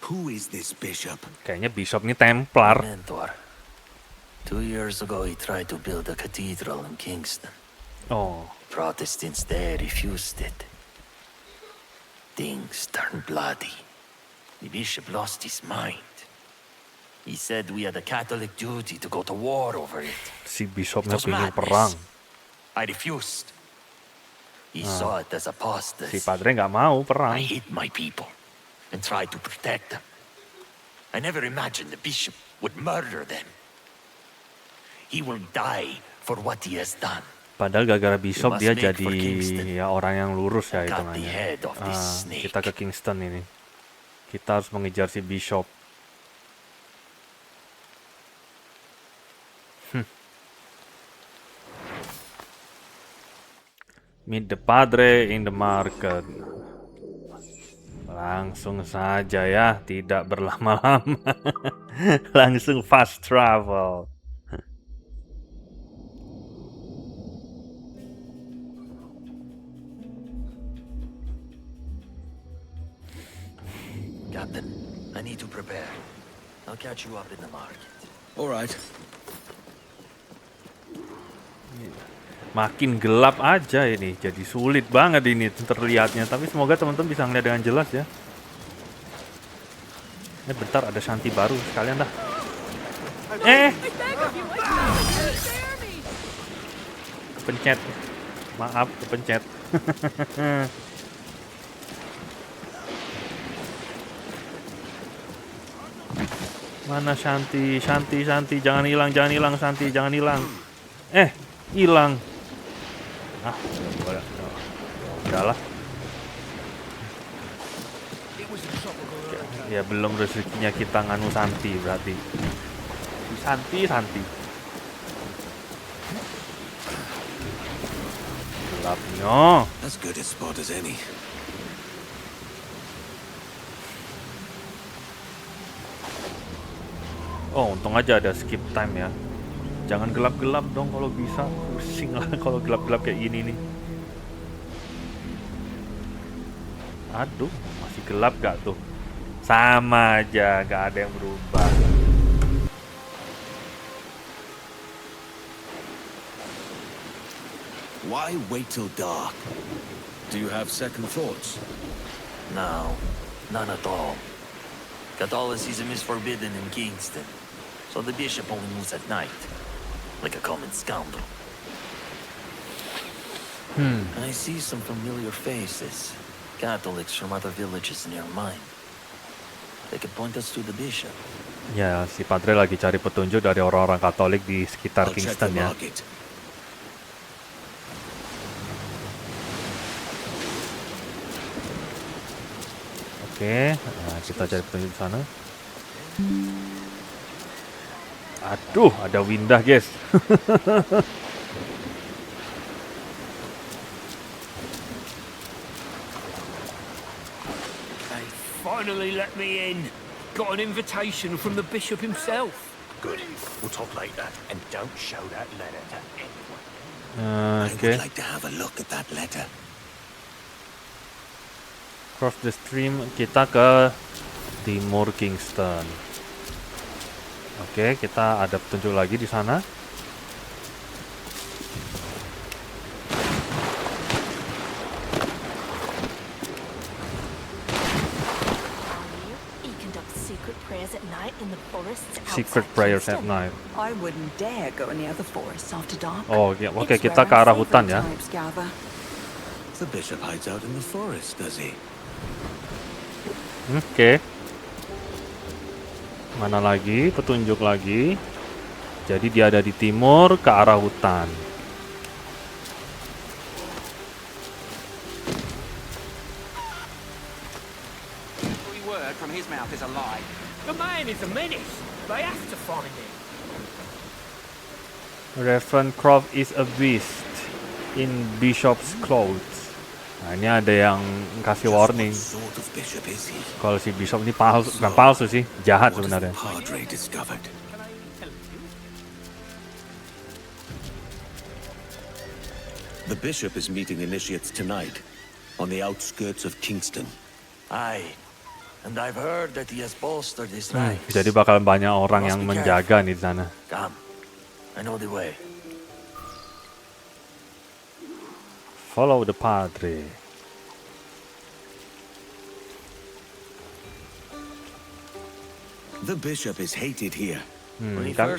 Who is this bishop? Kayaknya bishop ini Templar. Mentor. 2 years ago he tried to build a cathedral in Kingston. Oh. Protestants there refused it. Things turned bloody. The bishop lost his mind. He said we had a Catholic duty to go to war over it. Si bishopnya pengen perang. I refused. He saw it as apostasy. Si padre nggak mau perang. I hid my people and tried to protect them. I never imagined the bishop would murder them. He will die for what he has done. Padahal gara-gara bishop dia jadi ya orang yang lurus ya hitungannya. Kita ke Kingston ini. Kita harus mengejar si bishop. Meet the padre in the market. Langsung saja ya, tidak berlama-lama. Langsung fast travel. Captain, I need to prepare. I'll catch you up in the market. All right. Makin gelap aja ini, jadi sulit banget ini terlihatnya. Tapi semoga teman-teman bisa ngeliat dengan jelas ya. Bentar, ada Shanti baru sekalian dah. Kepencet. Maaf, kepencet. Mana Shanti? Shanti, jangan hilang, Shanti, jangan hilang. Hilang. Udahlah. Ya belum rezekinya kita nganu Santi berarti. Santi. Gelapnya. As good a spot as any. Oh, untung aja ada skip time ya. Jangan gelap-gelap dong kalau bisa. Pusing lah kalau gelap-gelap kayak gini nih. Aduh, masih gelap gak tuh? Sama aja, gak ada yang berubah. Why wait till dark? Do you have second thoughts? No, none at all. Catholicism is forbidden in Kingston, so the bishop only moves at night, like a common scoundrel. I see some familiar faces. Catholics from other villages near mine. They could point us to the bishop. Ya, si Padre lagi cari petunjuk dari orang-orang Katolik di sekitar Kingston ya. Oke, nah kita cari petunjuk di sana. Aduh, ada Windah, guys. finally let me in. Got an invitation from the bishop himself. Good. We'll talk later. And don't show that letter to anyone. I would like to have a look at that letter. Cross the stream, kita ke timur Kingston. Oke, kita ada petunjuk lagi di sana. Secret prayers at night. I wouldn't dare go near the forest after dark. Oh, ya, oke, kita ke arah hutan ya. The bishop hides out in the forest, does he? Oke. Mana lagi? Petunjuk lagi. Jadi dia ada di timur ke arah hutan. Every word from his mouth is a lie. The man is a menace. They have to find him. Ravencroft is a beast in bishop's clothes. Nah, ini ada yang kasih warning. Kalau si bishop ini palsu, bukan palsu sih, jahat sebenarnya. The bishop is meeting initiates tonight on the outskirts of Kingston. Aye. And I've heard that he has bolstered his ranks. Jadi bakal banyak orang yang menjaga nih di sana. Come. I know the way. Follow the Padre. The bishop is hated here. Kan,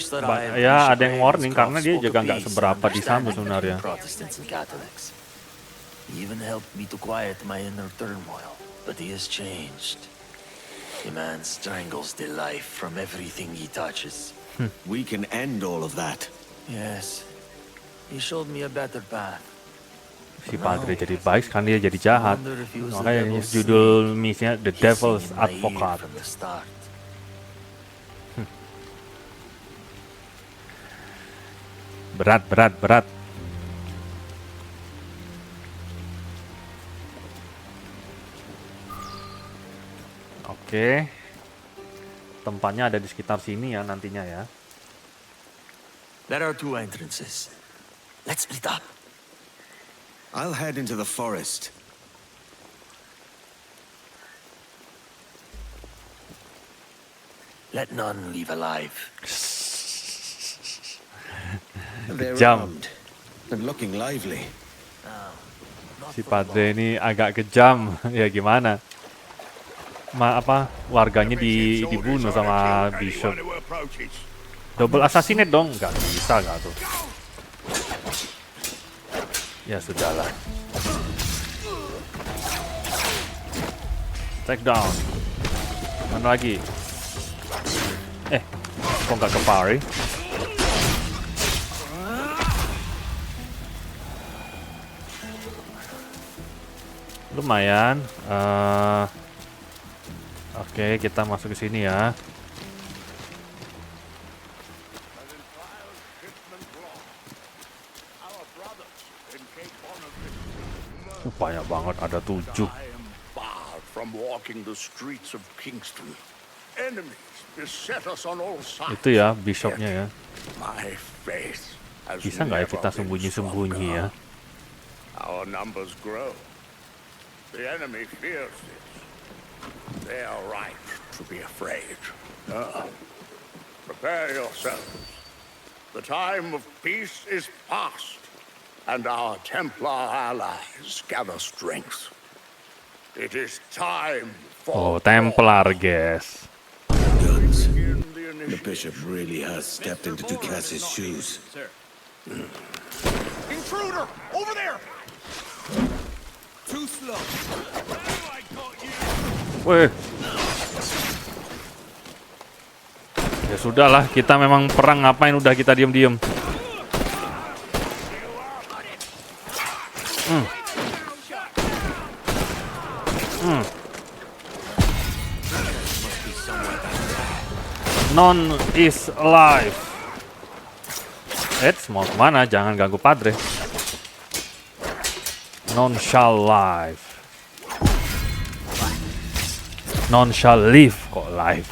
ya ada yang warning karena dia juga nggak seberapa disambut sebenarnya. Protestants and Catholics. He even helped me to quiet my inner turmoil, but he has changed. The man strangles the life from everything he touches. We can end all of that. Yes. He showed me a better path. Si Padre jadi baik, sekarang dia jadi jahat. Makanya judul misinya The Devil's Advocate. Berat. Oke. Tempatnya ada di sekitar sini ya nantinya ya. There are two entrances. Let's split up. I'll head into the forest. Let none leave alive. They're armed and looking lively. Si Padre ini agak kejam. Ya gimana? Warganya dibunuh sama Bishop. Double assassinate dong? Nggak bisa nggak tuh? Ya sudahlah. Take down. Mana lagi? Kok nggak ke parry? Lumayan. Oke, kita masuk ke sini ya. Banyak banget, ada 7. Itu ya bishopnya ya. Bisa nggak ya kita sembunyi-sembunyi ya? Our numbers grow. The enemy fears it. They are right to be afraid. Prepare yourselves. The time of peace is past, and our Templar allies gather strength. It is time for... Oh, Templar, guys. Guns. The bishop really has stepped into Ducas's shoes. Intruder! Over there! Too slow. Weh. Ya sudahlah, kita memang perang, ngapain udah kita diem-diem. None is alive. Mau kemana? Jangan ganggu Padre. None shall live. None shall live. Kok live?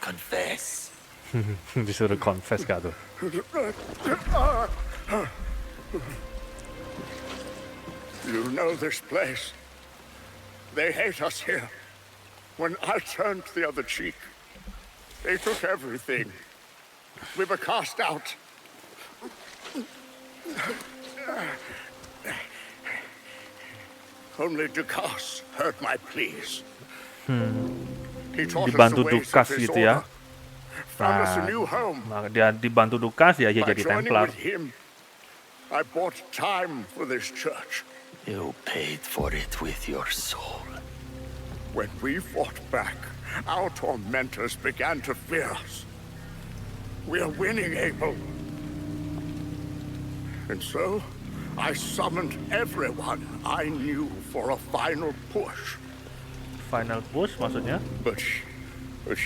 Confess. Disuruh confess gak tuh? You know this place. They hate us here. When I turned the other cheek, they took everything. We were cast out. Only Dukas heard my pleas. He taught us Dibantu the ways Dukas of his gitu ya. order. Found us a new home. Nah, dia dibantu Dukas ya, dia By jadi joining Templar. with him, I bought time for this church. You paid for it with your soul. When we fought back, our tormentors began to fear us. We are winning, Abel. And so, I summoned everyone I knew for a final push. Final push maksudnya? But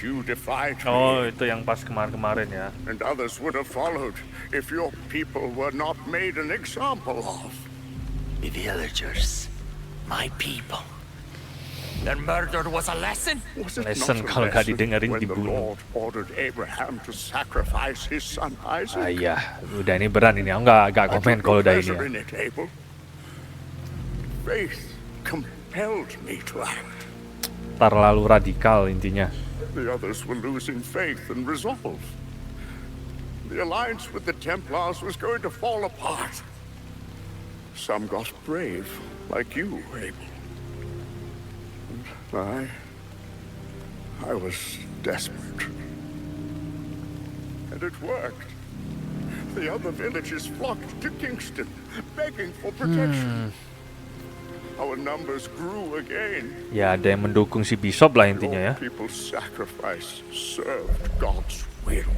you defied me. Oh, itu yang pas kemarin-kemarin ya. And others would have followed if your people were not made an example of. The villagers, my people. Their murder was a lesson? Was it Lesson not a kalau nggak lesson didengerin when the dibunuh. Lord ordered Abraham to sacrifice his son Isaac? Ah iya, udah ini beran ini. Aku nggak komen kalau udah ini ya. In it, Abel. Faith compelled me to act. Terlalu radikal intinya. The others were losing faith and resolve. The alliance with the Templars was going to fall apart. Some got brave, like you, Abel. I was desperate. And it worked. The other villages flocked to Kingston, begging for protection. Our numbers grew again. Ya ada yang mendukung si Bishop lah intinya ya. People's sacrifice served God's will.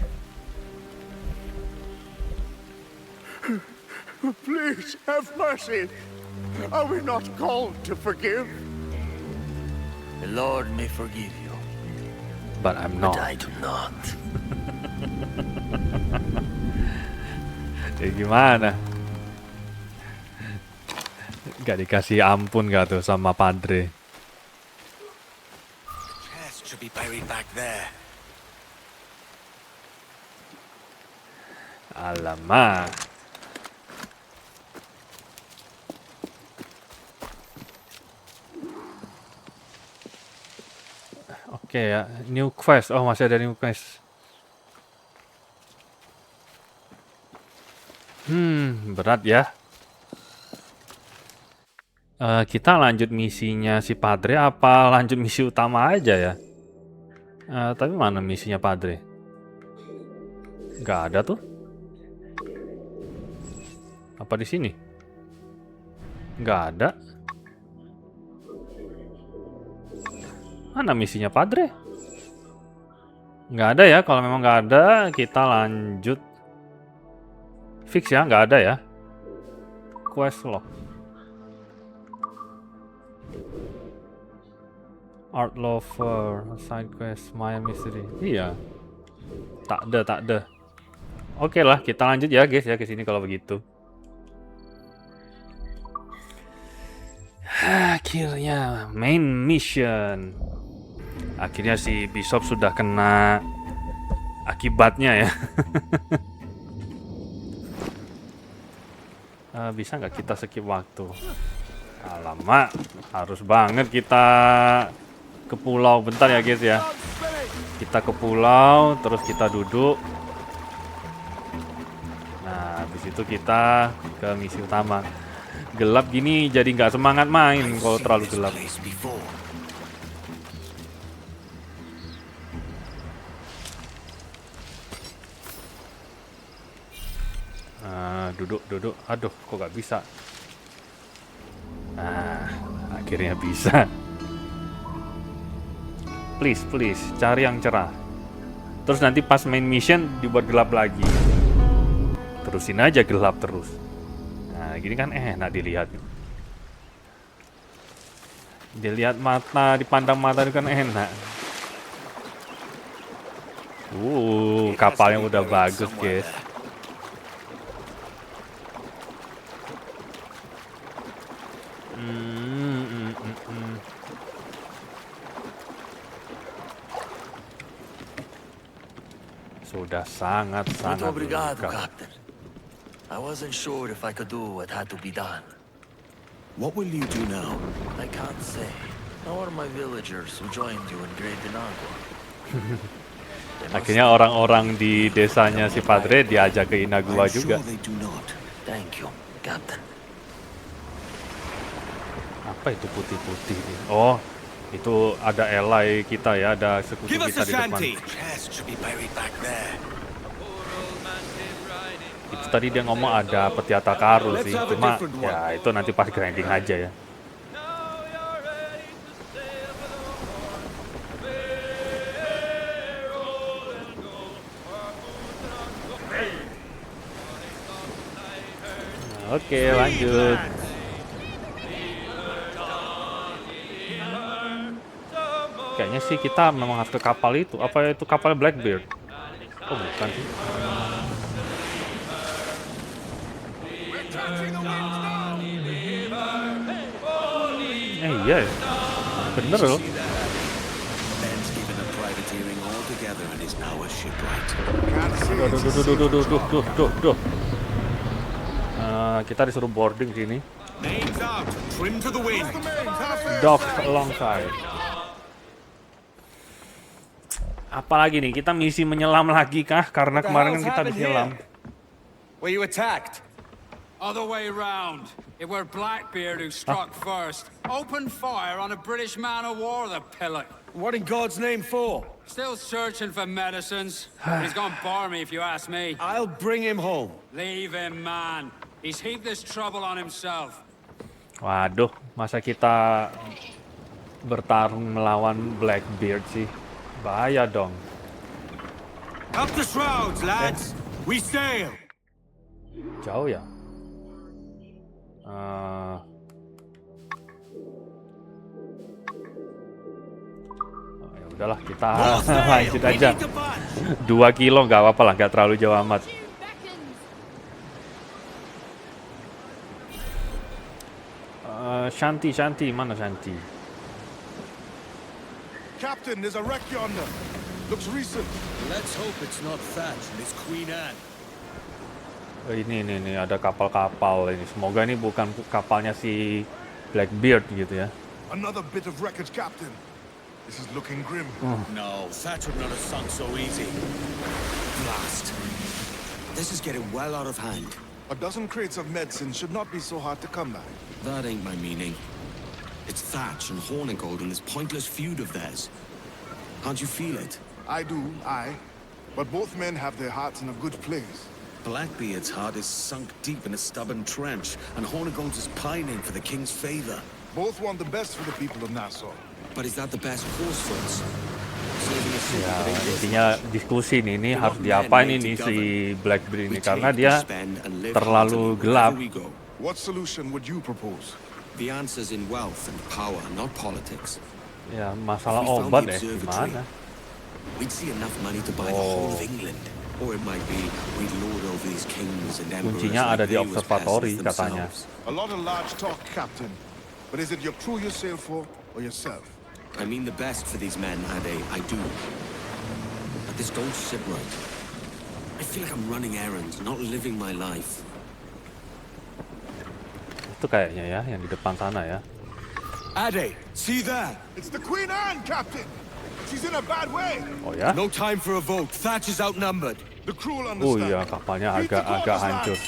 Please have mercy. Are we not called to forgive? The Lord may forgive you. But I'm not. But I do not. Ya gimana? Gak dikasih ampun gak tuh sama Padre? Chest should be buried back there. Alamak. Oke ya, new quest. Oh, masih ada new quest. Berat ya. Kita lanjut misinya si Padre apa lanjut misi utama aja ya? Tapi mana misinya Padre? Nggak ada tuh. Apa di sini? Nggak ada. Mana misinya Padre? Nggak ada ya. Kalau memang nggak ada, kita lanjut. Fix ya, nggak ada ya. Quest log. Art Lover, side quest, Maya Mystery. Iya. Tak ada. Oke lah, kita lanjut ya guys ya ke sini kalau begitu. Akhirnya main mission. Akhirnya si Bishop sudah kena akibatnya ya. Bisa nggak kita skip waktu? Alamak, harus banget kita ke pulau. Bentar ya guys ya. Kita ke pulau, terus kita duduk. Nah, habis itu kita ke misi utama. Gelap gini jadi nggak semangat main kalau terlalu gelap. Duduk. Aduh, kok nggak bisa? Nah, akhirnya bisa. Please, cari yang cerah. Terus nanti pas main mission dibuat gelap lagi. Terusin aja gelap terus. Nah, gini kan enak dilihat. Dilihat mata, dipandang mata itu kan enak. Kapalnya udah bagus, guys. Sudah sangat-sangat Obrigado, lengkap. Captain. I wasn't sure if I could do what had to be done. What will you do now? I can't say. How are my villagers who joined you in Great Inagua? Akhirnya orang-orang di desanya si Padre diajak ke Inagua juga. Thank you, Captain. Apa itu putih-putih? Oh, itu ada ally kita ya, ada sekutu kita di depan. Itu tadi dia ngomong ada Petiata Karu sih, cuma ya itu nanti pas grinding aja ya. Oke, lanjut. Kayaknya sih kita memang harus ke kapal itu. Apa itu kapal Blackbeard? Oh, bukan sih. Iya, bener loh. Duh. Kita disuruh boarding sini. Dock alongside. Apalagi nih, kita misi menyelam lagi kah? Karena kemarin kan kita habis nyelam. Were you attacked? Other way round. It were Blackbeard who struck first. Opened fire on a British man of war, the pillock. What in God's name for? Still searching for medicines. He's gone barmy if you ask me. I'll bring him home. Leave him, man. He's heaped this trouble on himself. Waduh, masa kita bertarung melawan Blackbeard sih? Bahaya dong. Up the shrouds, lads. We sail. Jauh ya? Ya udahlah, kita lanjut aja. 2 kilo nggak apa-apa lah, nggak terlalu jauh amat. Shanti, mana Shanti? Captain, there's a wreck yonder. Looks recent. Let's hope it's not Thatch and it's Queen Anne. Ini ada kapal-kapal ini. Semoga ini bukan kapalnya si Blackbeard gitu ya. Another bit of wreckage, Captain. This is looking grim. No, Thatch would not have sunk so easy. Blast. This is getting well out of hand. A dozen crates of medicine should not be so hard to come by. That ain't my meaning. It's Thatch and Hornigold in this pointless feud of theirs. Can't you feel it? I do, aye. But both men have their hearts in a good place. Blackbeard's heart is sunk deep in a stubborn trench, and Hornigold's is pining for the king's favor. Both want the best for the people of Nassau. But is that the best course for us? Ya, intinya diskusi nih, ini harus diapain ini si Blackbeard ini, karena dia terlalu gelap. What solution would you propose? The answer's in wealth and power, not politics. Ya, masalah obat ya, gimana? We'd see enough money to buy the whole of England. Or it might be we'd lord over these kings and emperors. Kuncinya ada di observatory katanya. A lot of large talk, Captain. But is it your crew you sail for, or yourself? I mean the best for these men, Ade, I do. But this don't sit right. I feel like I'm running errands, not living my life. Itu kayaknya ya, yang di depan sana ya. Ade, see that? It's the Queen Anne, Captain! She's in a bad way! Oh ya? No time for a vote. Thatch is outnumbered. The crew will Oh understand. iya, kapalnya agak hancur.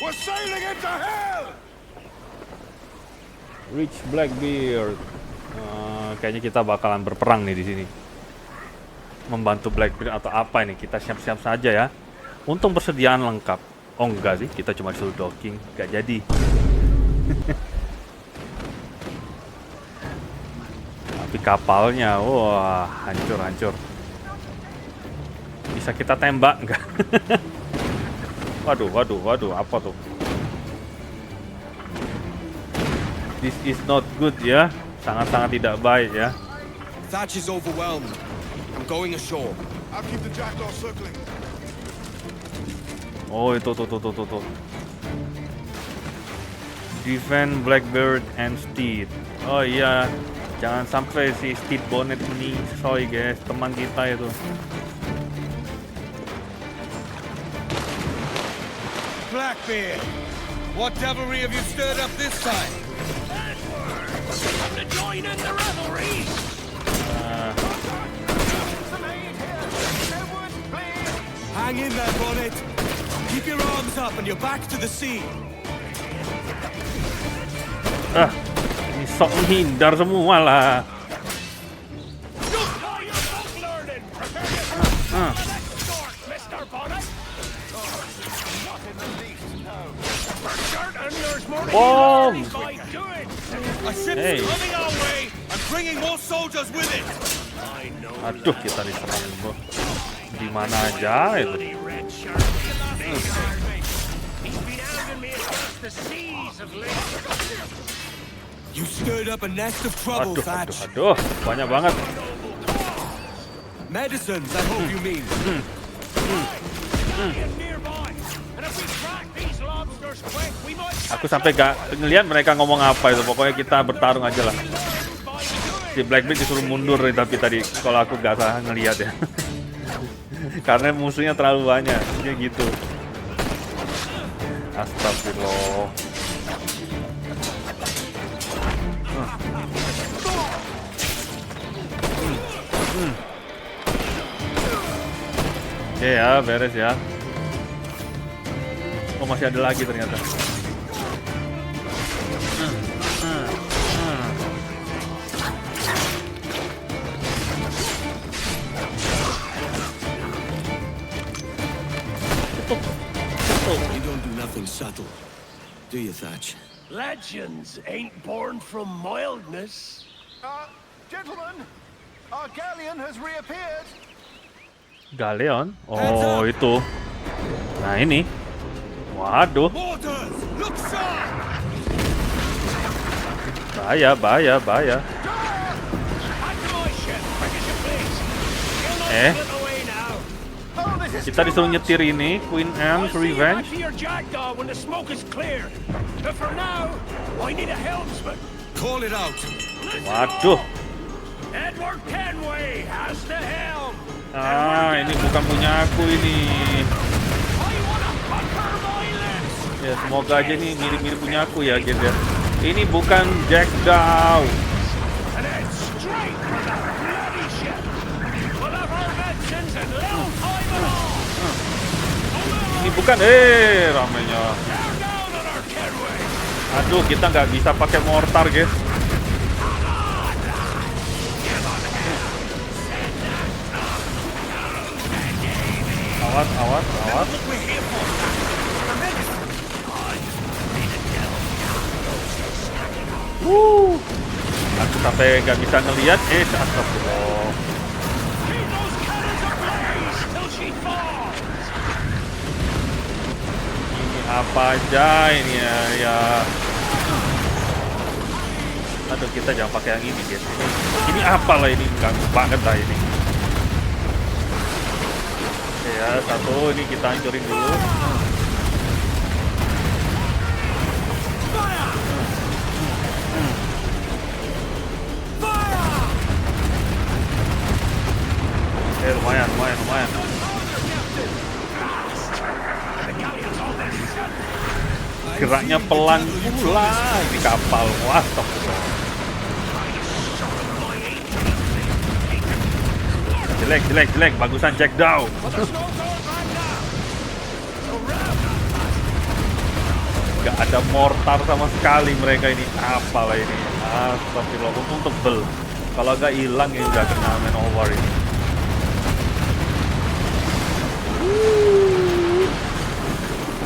We're sailing into hell! Reach Blackbeard. Kayaknya kita bakalan berperang nih di sini. Membantu Blackbeard atau apa ini? Kita siap-siap saja ya. Untung persediaan lengkap. Oh enggak sih, kita cuma disuruh docking. Gak jadi. Tapi kapalnya, wah, hancur. Bisa kita tembak enggak? Waduh, apa tuh? This is not good ya. Sangat-sangat tidak baik ya. Thatch is overwhelmed. I'm going ashore. I'll keep the jackdaw circling. Oh, itu tuh. Defend Blackbird and Steed. Oh iya, jangan sampai si Steed Bonnet ini soy guys, teman kita itu. Blackbeard, what devilry have you stirred up this time? Come to join in the revelry. Hang in there, Bonnet. Keep your arms up and your back to the sea. Ini sok menghindar semua lah. Bom! Hey. Aduh, kita diserang bro. Di mana aja itu? You stirred up a nest of trouble, Thatch. Aduh, banyak banget. Medicines, I hope you mean. Aku sampai gak ngeliat mereka ngomong apa itu. Pokoknya kita bertarung aja lah. Si Blackbeard disuruh mundur tapi tadi kalau aku gak salah ngeliat ya. Karena musuhnya terlalu banyak. Dia gitu. Astagfirullah. Oke ya, beres ya. Oh, masih ada lagi ternyata. You don't do nothing subtle, do you, Thatch? Legends ain't born from mildness. Gentlemen, our galleon has reappeared. Galeon? Oh, itu. Nah, ini. Waduh. Bahaya, bahaya, bahaya. Kita disuruh nyetir ini, Queen Anne's Revenge. Waduh. Ah, ini bukan punya aku ini. Ya, semoga aja nih mirip-mirip punya aku ya, gitu ya. Ini bukan Jackdaw. Ini bukan, ramenya. Aduh, kita nggak bisa pakai mortar, guys. Awas, awas, awas. Aku sampai nggak bisa ngelihat. Astagfirullah. Ini apa aja ini ya. Aduh, kita jangan pakai yang ini, guys. Ini apalah ini, ganggu banget lah ini. Ya, satu ini kita hancurin dulu. Lumayan. Geraknya pelan pula di kapal. Wah, jelek, bagusan Jackdaw. Gak ada mortar sama sekali mereka ini. Apalah ini. Astagfirullah, untung tebel. Kalau gak hilang ya udah kena maneuver ini.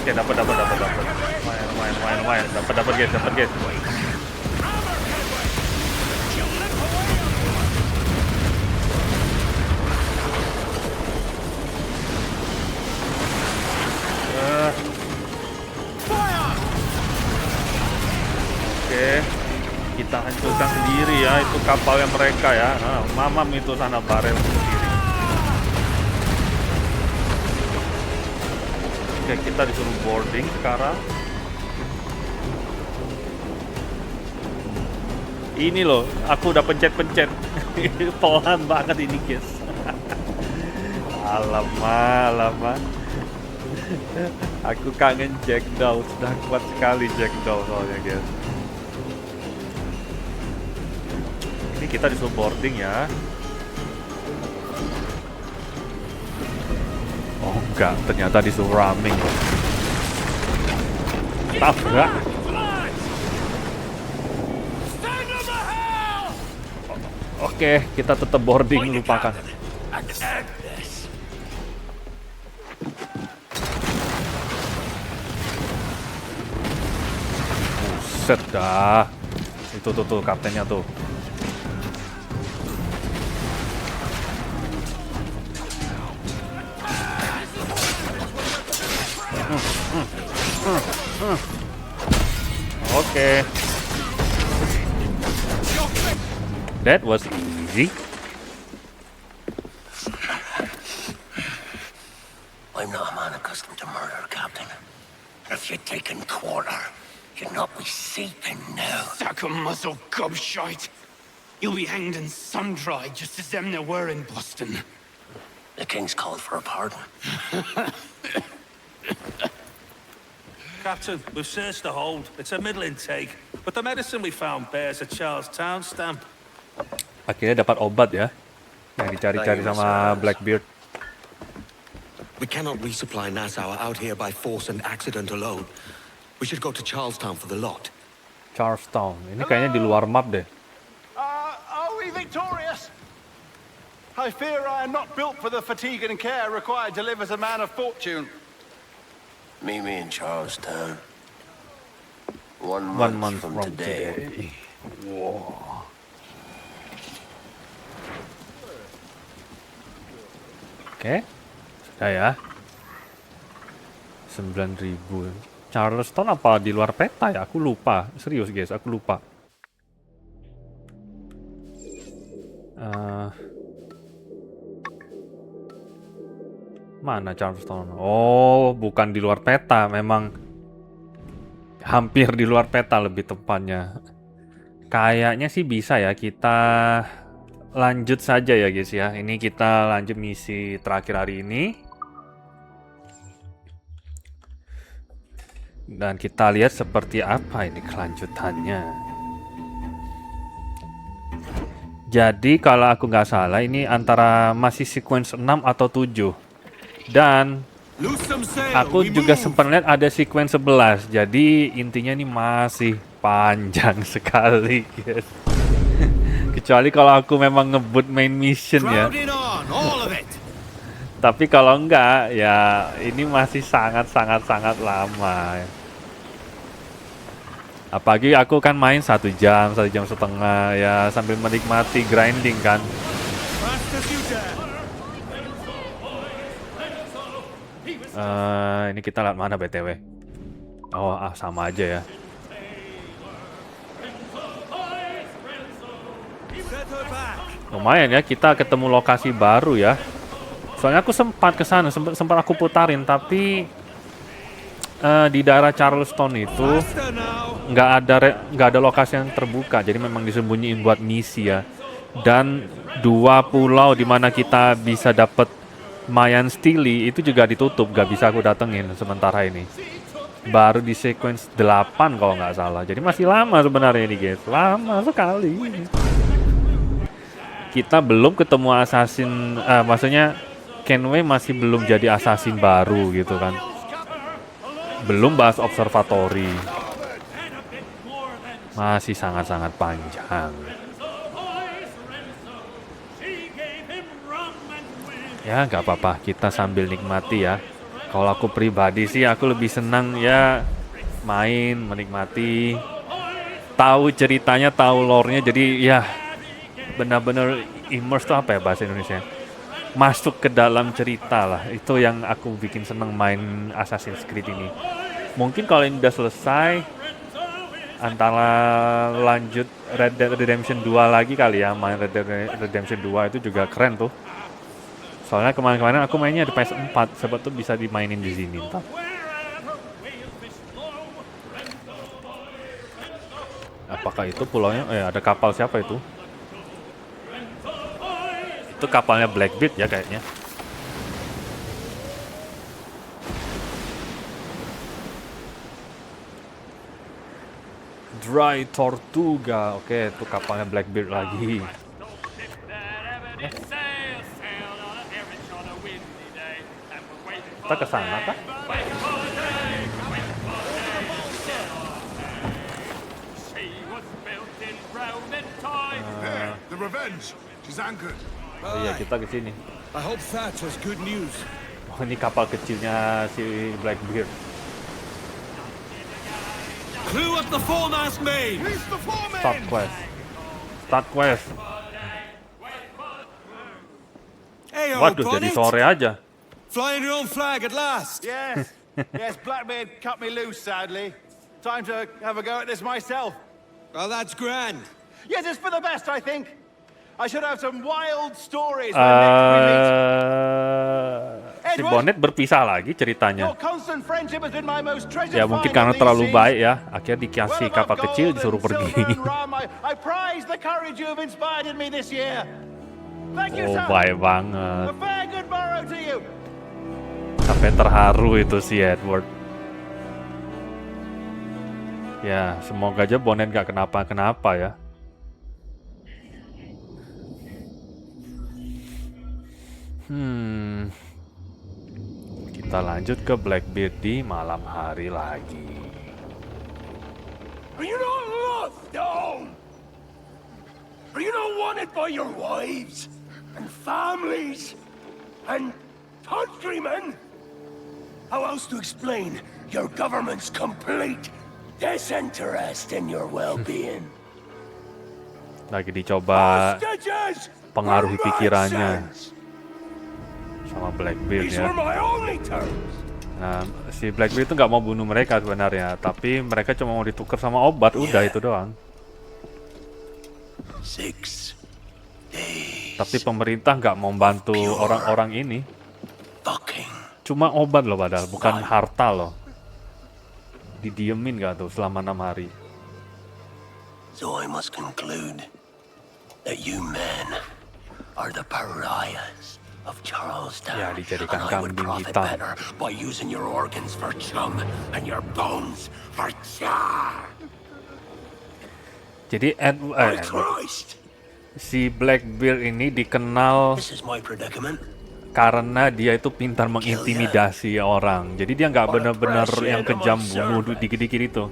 Oke, dapat. Lumayan. Dapat guys. Oke, kita hancurkan sendiri ya itu kapalnya mereka ya. Mamam itu sana barel sendiri. Oke, kita disuruh boarding sekarang. Ini loh, aku udah pencet-pencet. Pelan banget ini, guys. Alamak. Aku kangen Jackdaw, sudah kuat sekali Jackdaw soalnya, guys. Ini kita disuruh boarding ya. Oh enggak, ternyata disuruh ramming. Tabrak. Oke, kita tetap boarding, lupakan. Buset dah. Itu tuh kaptennya tuh. Oke. That was easy. I'm not a man accustomed to murder, Captain. If you'd taken quarter, you'd not be seeping now. Sack a muzzle, gobshite. You'll be hanged and sun-dried just as them there were in Boston. The King's called for a pardon. Captain, we've searched the hold. It's a middle intake, but the medicine we found bears a Charlestown stamp. Akhirnya dapat obat ya, yang dicari-cari sama Blackbeard. We cannot resupply Nassau out here by force and accident alone. We should go to Charlestown for the lot. Charlestown, ini kayaknya di luar map deh. Are we victorious? I fear I am not built for the fatigue and care required to live as a man of fortune. Meet me in Charlestown. One month from today. Wow. Oke, sudah ya. 9.000. Charleston apa di luar peta ya? Aku lupa. Serius guys, aku lupa. Mana Charleston? Oh, bukan di luar peta. Memang hampir di luar peta lebih tepatnya. Kayaknya sih bisa ya, kita lanjut saja ya guys ya. Ini kita lanjut misi terakhir hari ini. Dan kita lihat seperti apa ini kelanjutannya. Jadi kalau aku nggak salah ini antara masih sequence 6 atau 7. Dan aku juga sempat lihat ada sequence 11. Jadi intinya ini masih panjang sekali guys. Kecuali kalau aku memang ngebut main mission ya. Tapi kalau enggak ya ini masih sangat lama. Apalagi aku kan main 1 jam setengah ya sambil menikmati grinding kan. Ini kita lihat mana BTW. Oh sama aja ya. Lumayan ya, kita ketemu lokasi baru ya. Soalnya aku sempat ke sana, sempat aku putarin, tapi di daerah Charleston itu nggak ada lokasi yang terbuka, jadi memang disembunyiin buat misi ya. Dan 2 pulau di mana kita bisa dapat Mayan Steely itu juga ditutup, nggak bisa aku datengin sementara ini. Baru di sequence 8 kalau nggak salah, jadi masih lama sebenarnya ini guys, lama sekali. Kita belum ketemu assassin, maksudnya Kenway masih belum jadi assassin baru gitu kan. Belum bahas observatory. Masih sangat panjang. Ya nggak apa-apa, kita sambil nikmati ya. Kalau aku pribadi sih aku lebih senang ya main, menikmati, tahu ceritanya, tahu lore-nya, jadi ya benar-benar immerse tuh apa ya bahasa Indonesia? Masuk ke dalam cerita lah. Itu yang aku bikin seneng main Assassin's Creed ini. Mungkin kalau ini udah selesai, antara lanjut Red Dead Redemption 2 lagi kali ya, main Red Dead Redemption 2 itu juga keren tuh. Soalnya kemarin-kemarin aku mainnya di PS4, sebab tuh bisa dimainin di sini ntar. Apakah itu pulaunya? Ada kapal siapa itu? Itu kapalnya Blackbeard ya kayaknya. Dry Tortuga. Oke, itu kapalnya Blackbeard lagi. Kita ke sana kah? The Revenge. She's anchored. Iya, kita ke sini. I hope that was good news. Oh, ini kapal kecilnya si Blackbeard. Clue up the foremast main. Start quest. Start quest. Hey, Waduh, jadi sore aja. Flying your own flag at last. Yes. Yes, Blackbeard cut me loose, sadly. Time to have a go at this myself. Well, that's grand. Yes, it's for the best, I think. I should have some wild stories when next we meet. Si Bonnet berpisah lagi ceritanya. Your constant friendship has been my most treasured Ya mungkin find karena on these terlalu seas. baik ya, akhirnya dikasih kapal kecil disuruh pergi. I prize the courage you have inspired in me this year. Thank you, Oh, sir. baik banget. A fair good morrow to you. Sampai terharu itu si Edward. Ya, semoga aja Bonnet gak kenapa-kenapa ya. Kita lanjut ke Blackbeard di malam hari lagi. Are you not lost, down? Are you not wanted by your wives and families and countrymen? How else to explain your government's complete disinterest in your well-being? Lagi dicoba Hostages pengaruhi were my pikirannya sons. sama Blackbeard These ya. were my only terms. Nah, si Blackbeard itu nggak mau bunuh mereka sebenarnya, tapi mereka cuma mau ditukar sama obat, udah itu doang. 6 days. Tapi pemerintah nggak mau bantu orang-orang ini. Cuma obat loh padahal, bukan harta loh. Didiemin nggak tuh selama 6 hari. So I must conclude that you men are the pariahs of Charlestown. Ya, dijadikan and I would kambing profit hitam. better by using your organs for chum and your bones for char. Jadi si Blackbeard ini dikenal This is my predicament. karena dia itu pintar mengintimidasi orang. Jadi dia nggak benar-benar yang kejam bunuh dikit-dikit itu.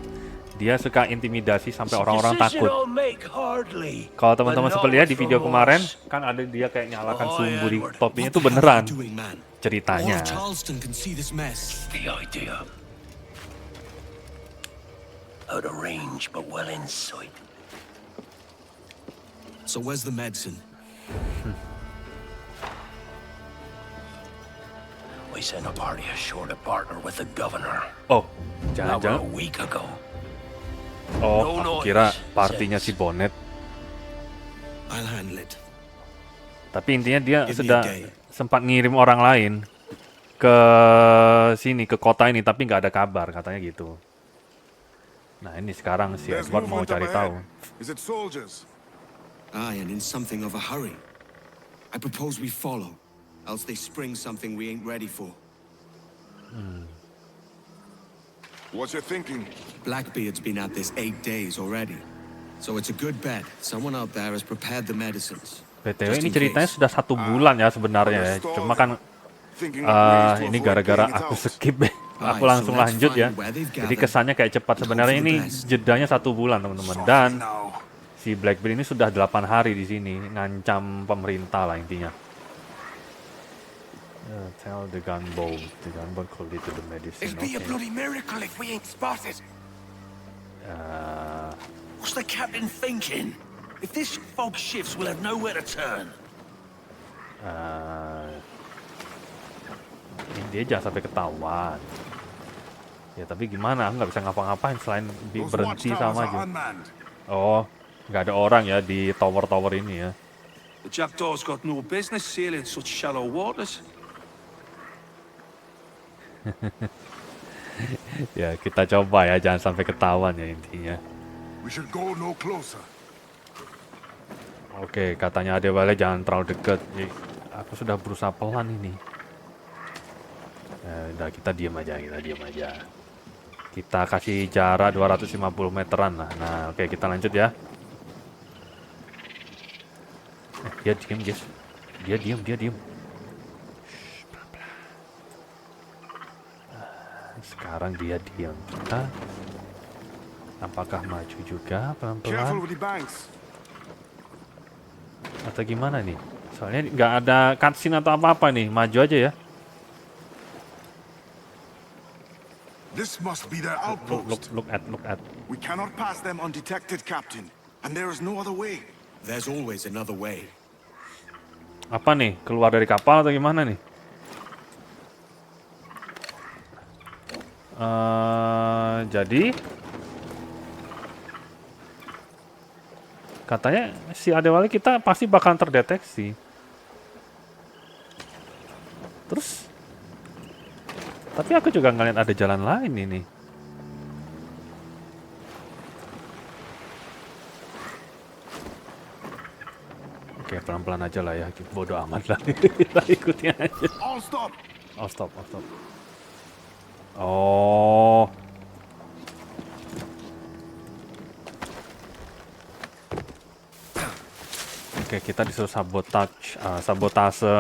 Dia suka intimidasi sampai orang-orang takut. Kalau teman-teman sempat lihat di video kemarin, kan ada dia kayak nyalakan sumbu di topinya itu beneran ceritanya. Charleston can see this mess. The idea. Out of range, but well in sight. So where's the medicine? We sent a party ashore to partner with the governor. Oh, That were a jangan-jangan. week ago. Oh, aku kira partinya si Bonnet. I'll handle it. Tapi intinya dia Give me sudah a day. sempat ngirim orang lain ke sini, ke kota ini, tapi nggak ada kabar, katanya gitu. Nah ini sekarang si There's Edward mau movement cari up tahu. ahead. Is it soldiers? Aye, and in something of a hurry. I propose we follow, else they spring something we ain't ready for. What's your thinking? Blackbeard's been at this 8 days already. So it's a good bet someone out there has prepared the medicines. BTW Just ini in ceritanya case. sudah 1 bulan ya sebenarnya ya. Cuma kan ini gara-gara aku skip aku langsung lanjut ya. Jadi kesannya kayak cepat, sebenarnya ini jedanya 1 bulan teman-teman. Dan si Blackbeard ini sudah 8 hari di sini ngancam pemerintah lah intinya. Tell the gunboat could lead to the medicine. It'd be a bloody miracle if we ain't spotted. What's the captain thinking? If this fog shifts, we'll have nowhere to turn. Dia jangan sampai ketahuan. Ya tapi gimana? Aku nggak bisa ngapa-ngapain selain berhenti sama aja. Oh, nggak ada orang ya di tower-tower ini ya. The Jackdaw's got no business sailing such shallow waters. Ya kita coba ya, jangan sampai ketahuan ya intinya. We should go no closer. Oke, katanya Adewale jangan terlalu dekat. Aku sudah berusaha pelan ini. Udah, kita diam aja, Kita kasih jarak 250 meteran lah. Nah, oke, kita lanjut ya. Dia diam, guys. Dia diam. Shh, pelan-pelan. Sekarang dia diam. Kita apakah maju juga pelan-pelan? Atau gimana nih? Soalnya nggak ada cutscene atau apa-apa nih. Maju aja ya. This must be their outpost. Look at. We cannot pass them undetected, Captain. And there is no other way. There's always another way. Apa nih? Keluar dari kapal atau gimana nih? Jadi katanya si Adewale kita pasti bakal terdeteksi. Terus tapi aku juga ngeliat ada jalan lain ini. Oke, pelan-pelan aja lah ya. Bodoh amat lah. Kita ikutin aja. All stop. Oh. Oke, kita disuruh sabotase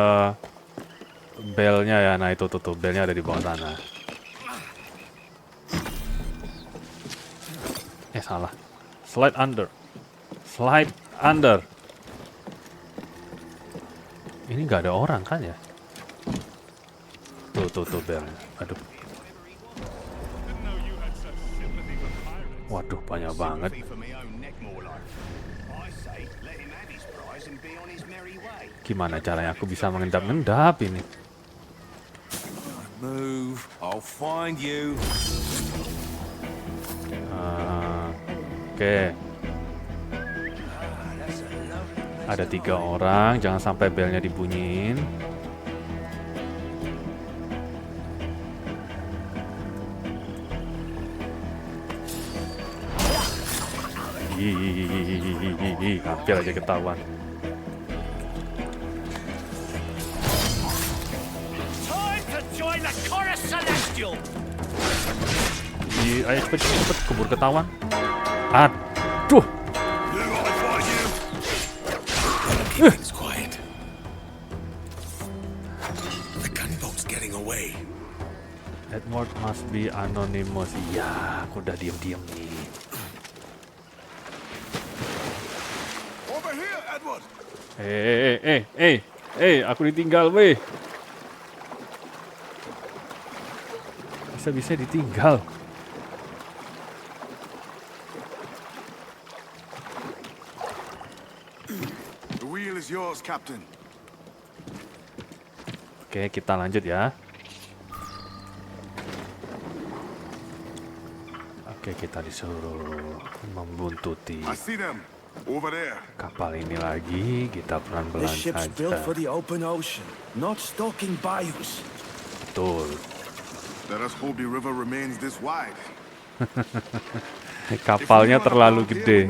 belnya ya. Nah, itu tuh belnya ada di bawah sana. Salah. Slide under. Ini nggak ada orang kan ya? Tuh belnya. Aduh. Waduh, banyak banget. Gimana caranya aku bisa mengendap-endap ini? Move, I'll find you. Oke. Ada 3 orang, jangan sampai belnya dibunyiin. Hampir aja ketahuan. Ayo cepet keburu ketahuan. Aduh. Edward must be anonymous. Ya, aku udah diam-diam nih. Over here, Edward. Aku ditinggal, weh. Bisa ditinggal. The wheel is yours, Captain. Oke, kita lanjut ya. Oke, kita disuruh membuntuti kapal ini lagi. Kita pelan-pelan saja. Betul. Kapalnya terlalu gede.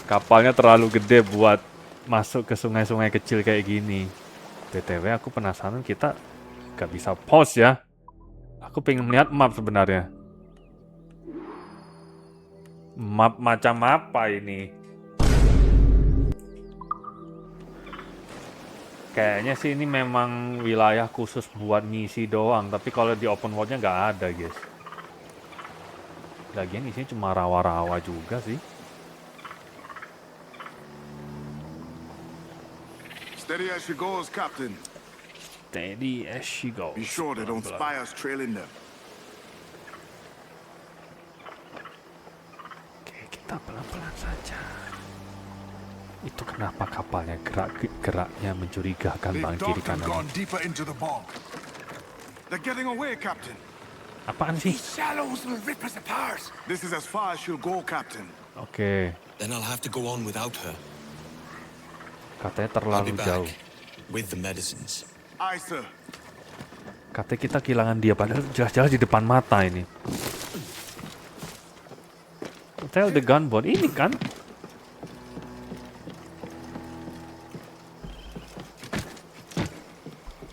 Kapalnya terlalu gede buat masuk ke sungai-sungai kecil kayak gini. BTW aku penasaran, kita gak bisa pause ya. Aku pengen melihat map sebenarnya. Map macam apa ini? Kayaknya sih ini memang wilayah khusus buat misi doang. Tapi kalau di open world-nya nggak ada, guys. Lagian isinya cuma rawa-rawa juga sih. Steady as she goes, Captain. Steady as she goes. Be sure they don't spy us trailing them. Oke, kita pelan-pelan saja. Itu kenapa kapalnya geraknya mencurigakan bang kiri kanan. They're getting away, Captain. Apaan sih? This is as far as she'll go, Captain. Oke. Then I'll have to go on without her. Katanya terlalu jauh. With the medicines. Aye, sir. Katanya kita kehilangan dia, padahal jelas-jelas di depan mata ini. Tell the gunboat ini kan?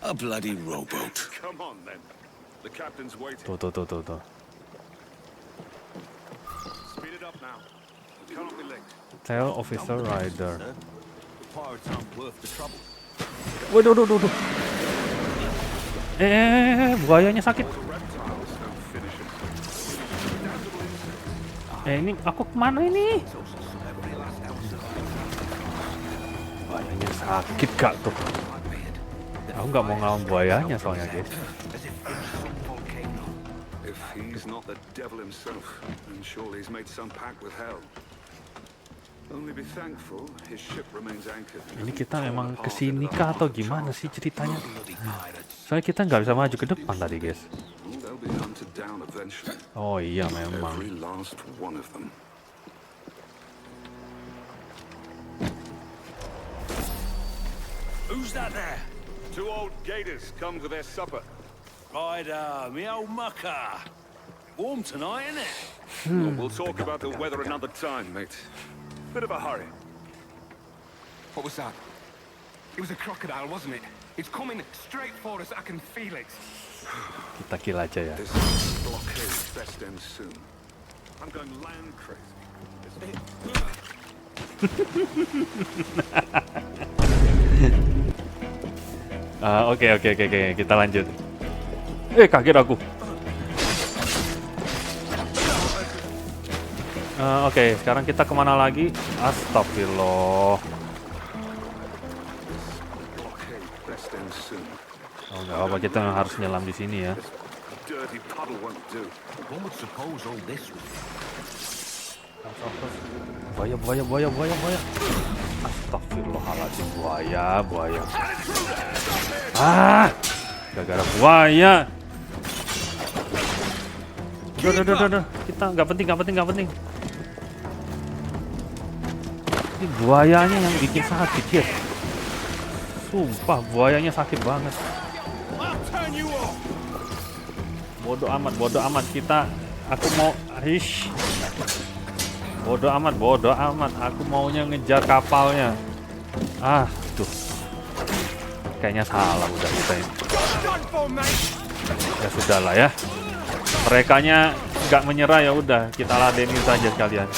A bloody rowboat. Come on then. The captain's waiting. Tuh. Speed it up now. We cannot be late. Tell officer rider. The pirates aren't worth the trouble. Waduh. Buayanya sakit. Ini aku kemana ini? Buayanya sakit gak tuh? Aku nggak mau ngelawan buayanya soalnya, guys. If he's not the devil himself, then surely he's made some pact with hell. Only be thankful his ship remains anchored. Ini kita emang kesini kah atau gimana sih ceritanya? Soalnya kita nggak bisa maju ke depan tadi, guys. They'll be hunted down eventually. Oh iya memang. Every last one of them. Who's that there? Two old gators come for their supper. Rider, me old mucker. Warm tonight, isn't it? We'll talk about the weather another time, mate. Bit of a hurry. What was that? It was a crocodile, wasn't it? It's coming straight for us. I can feel it. Kita kill aja ya. This blockade best end soon. I'm going land crazy. Oke, kita lanjut. Kaget aku. Oke, sekarang kita kemana lagi? Astagfirullah. Oh, nggak apa, kita harus nyelam di sini ya. Buaya. Astagfirullahaladzim, buaya. Gara-gara buaya. Udah. Kita nggak penting. Ini buayanya yang bikin sakit ya. Sumpah, buayanya sakit banget. Bodoh amat aku mau bodoh amat, aku maunya ngejar kapalnya. Tuh. Kayaknya salah udah kita ini. Ya sudahlah ya. Merekanya nggak menyerah, ya udah kita ladenin saja sekalian.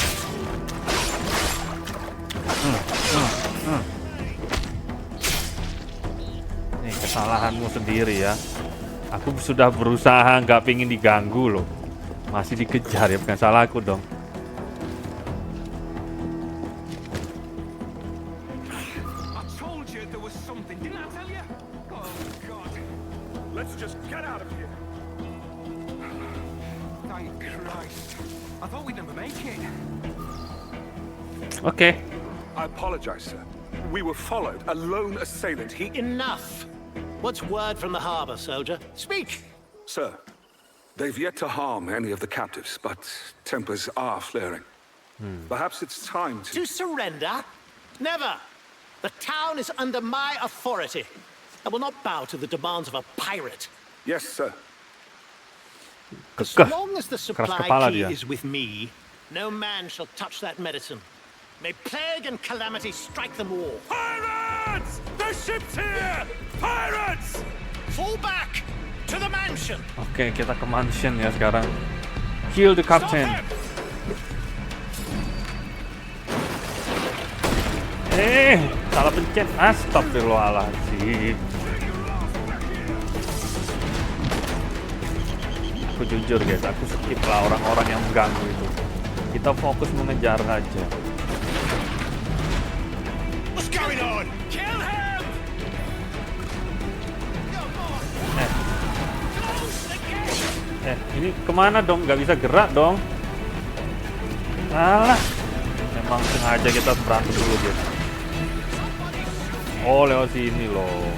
Nih kesalahanmu sendiri ya. Aku sudah berusaha nggak pingin diganggu loh. Masih dikejar ya, bukan salah aku dong. Okay. I apologize, sir. We were followed. A lone assailant. Enough! What's word from the harbor, soldier? Speak! Sir, they've yet to harm any of the captives, but tempers are flaring. Perhaps it's time to... To surrender? Never! The town is under my authority. I will not bow to the demands of a pirate. Yes, sir. As long as the supply key is with me, no man shall touch that medicine. May plague and calamity strike them all. Pirates! The ship's here! Pirates! Fall back to the mansion. Oke, kita ke mansion ya sekarang. Kill the captain. Salah pencet. Astagfirullahaladzim. Aku jujur guys, aku skip lah orang-orang yang mengganggu itu. Kita fokus mengejar aja. What's going on? Kill him! Ini kemana dong? Gak bisa gerak dong. Alah, memang sengaja kita berantem dulu guys. Oh, lewat sini loh.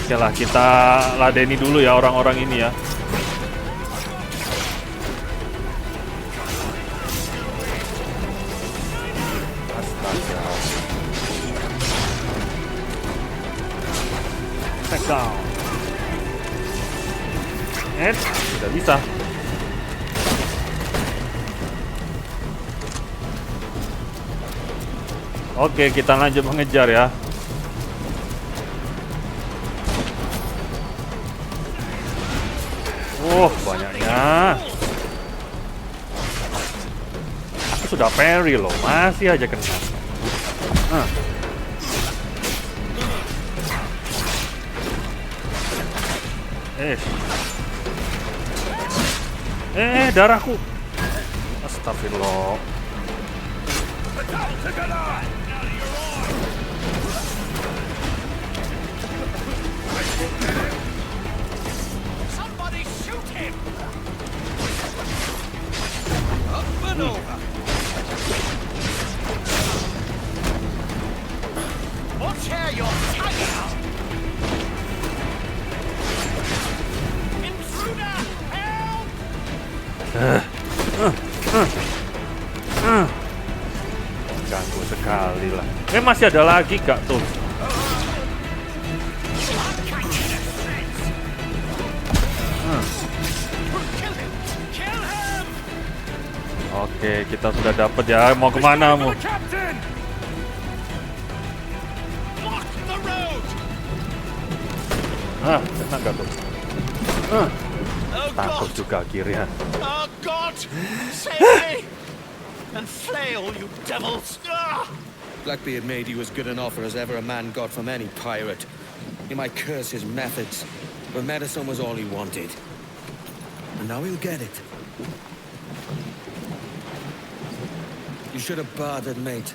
Oke lah, kita ladeni dulu ya orang-orang ini ya. Astaga. Take down. Tidak bisa. Oke, kita lanjut mengejar ya. Banyaknya. Aku sudah parry loh, masih aja kena. Darahku. Astagfirullah. Ganggu sekali lah. Masih ada lagi gak tuh? Oke, kita sudah dapat ya. Mau kemana mu? Kena gak tuh? Takut juga akhirnya. Oh God, save me and flail, you devils! Blackbeard made you as good an offer as ever a man got from any pirate. He might curse his methods, but medicine was all he wanted. And now he'll get it. You should have bartered, mate.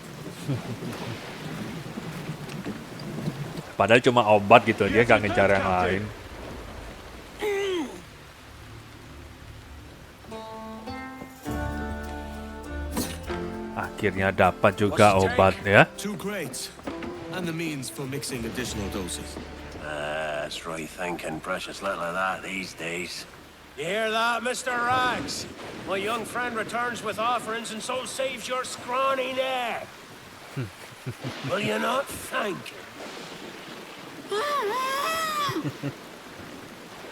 Padahal cuma obat gitu, dia gak ngejar yang lain. Akhirnya dapat juga obat ya. Two crates and the means for mixing additional doses. That's right thinking, precious little of that these days. You hear that, Mr. Rags? My young friend returns with offerings and so saves your scrawny neck. Will you not thank him?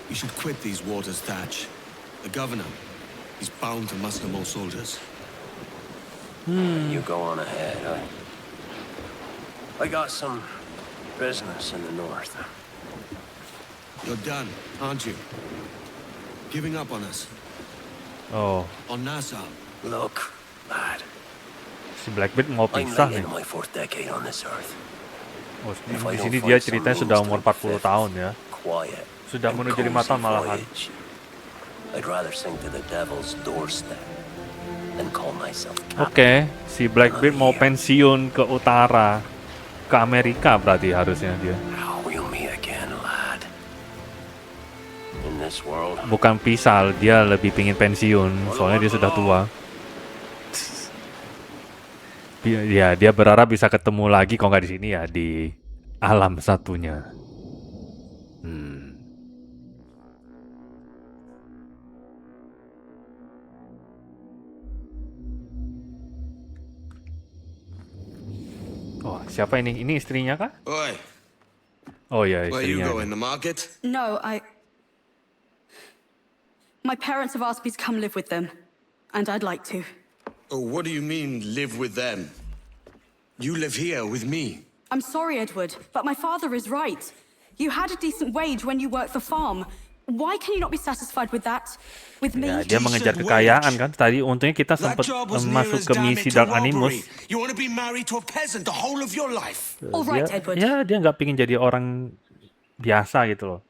You should quit these waters, Thatch. The governor, he's bound to muster more soldiers. You go on ahead. I got some business in the north. You're done, aren't you? Giving up on us. Oh. On Nassau. Look, lad. Si Blackbeard mau pisah nih. My fourth decade on this earth. Oh, di sini dia ceritanya sudah umur 40 tahun ya. Sudah menuju 5 tahun malahan. I'd rather sink to the devil's doorstep than call myself. Oke, si Blackbeard mau pensiun ke utara, ke Amerika berarti harusnya dia. Bukan pisah, dia lebih pingin pensiun, soalnya dia sudah tua. Ya, dia berharap bisa ketemu lagi, kalau nggak di sini ya di alam satunya. Oh, siapa ini? Ini istrinya kah? Oi. Oh ya, Where you istrinya. going, the market? No, My parents have asked me to come live with them, and I'd like to. Oh, what do you mean, live with them? You live here with me. I'm sorry, Edward, but my father is right. You had a decent wage when you worked the farm. Why can you not be satisfied with that? With me? Ya, dia mengejar kekayaan kan. Tadi untungnya kita sempat masuk ke misi Dark Animus. You want to be married to a peasant the whole of your life? All right, Edward. Ya, dia nggak pingin jadi orang biasa gitu loh.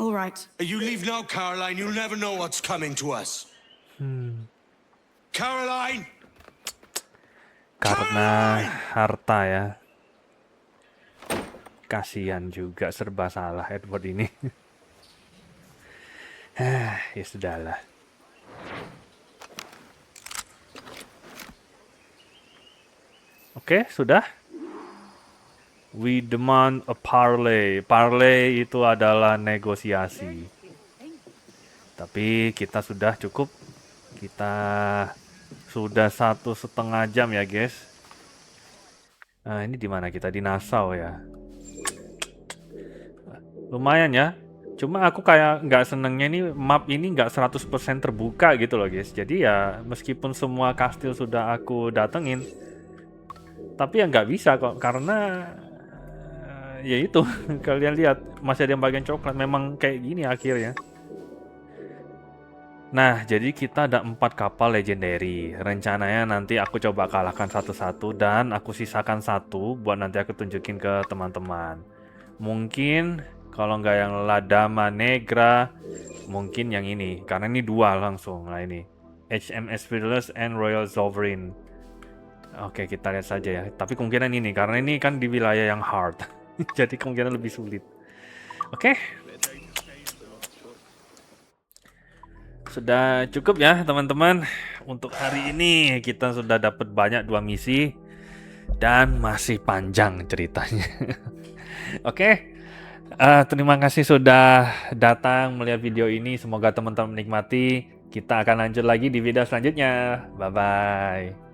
All right. You leave now, Caroline. You'll never know what's coming to us. Caroline! Karena harta ya. Kasihan juga, serba salah Edward ini. Ya sudahlah. Oke, sudah. We demand a parley. Parley itu adalah negosiasi. Tapi kita sudah cukup. Kita sudah 1,5 jam ya guys. Nah ini di mana kita? Di Nassau ya. Lumayan ya. Cuma aku kayak nggak senengnya ini map ini nggak 100% terbuka gitu loh guys. Jadi ya meskipun semua kastil sudah aku datengin, tapi ya nggak bisa kok karena ya itu kalian lihat masih ada yang bagian coklat, memang kayak gini akhirnya. Nah jadi kita ada 4 kapal legendary. Rencananya nanti aku coba kalahkan satu-satu dan aku sisakan 1 buat nanti aku tunjukin ke teman-teman. Mungkin kalau nggak yang La Dama Negra, mungkin yang ini. Karena ini 2 langsung. Nah ini. HMS Fearless and Royal Sovereign. Oke, kita lihat saja ya. Tapi kemungkinan ini. Karena ini kan di wilayah yang hard. Jadi kemungkinan lebih sulit. Oke. Sudah cukup ya teman-teman. Untuk hari ini kita sudah dapat banyak 2 misi. Dan masih panjang ceritanya. Oke. Terima kasih sudah datang melihat video ini. Semoga teman-teman menikmati. Kita akan lanjut lagi di video selanjutnya. Bye-bye.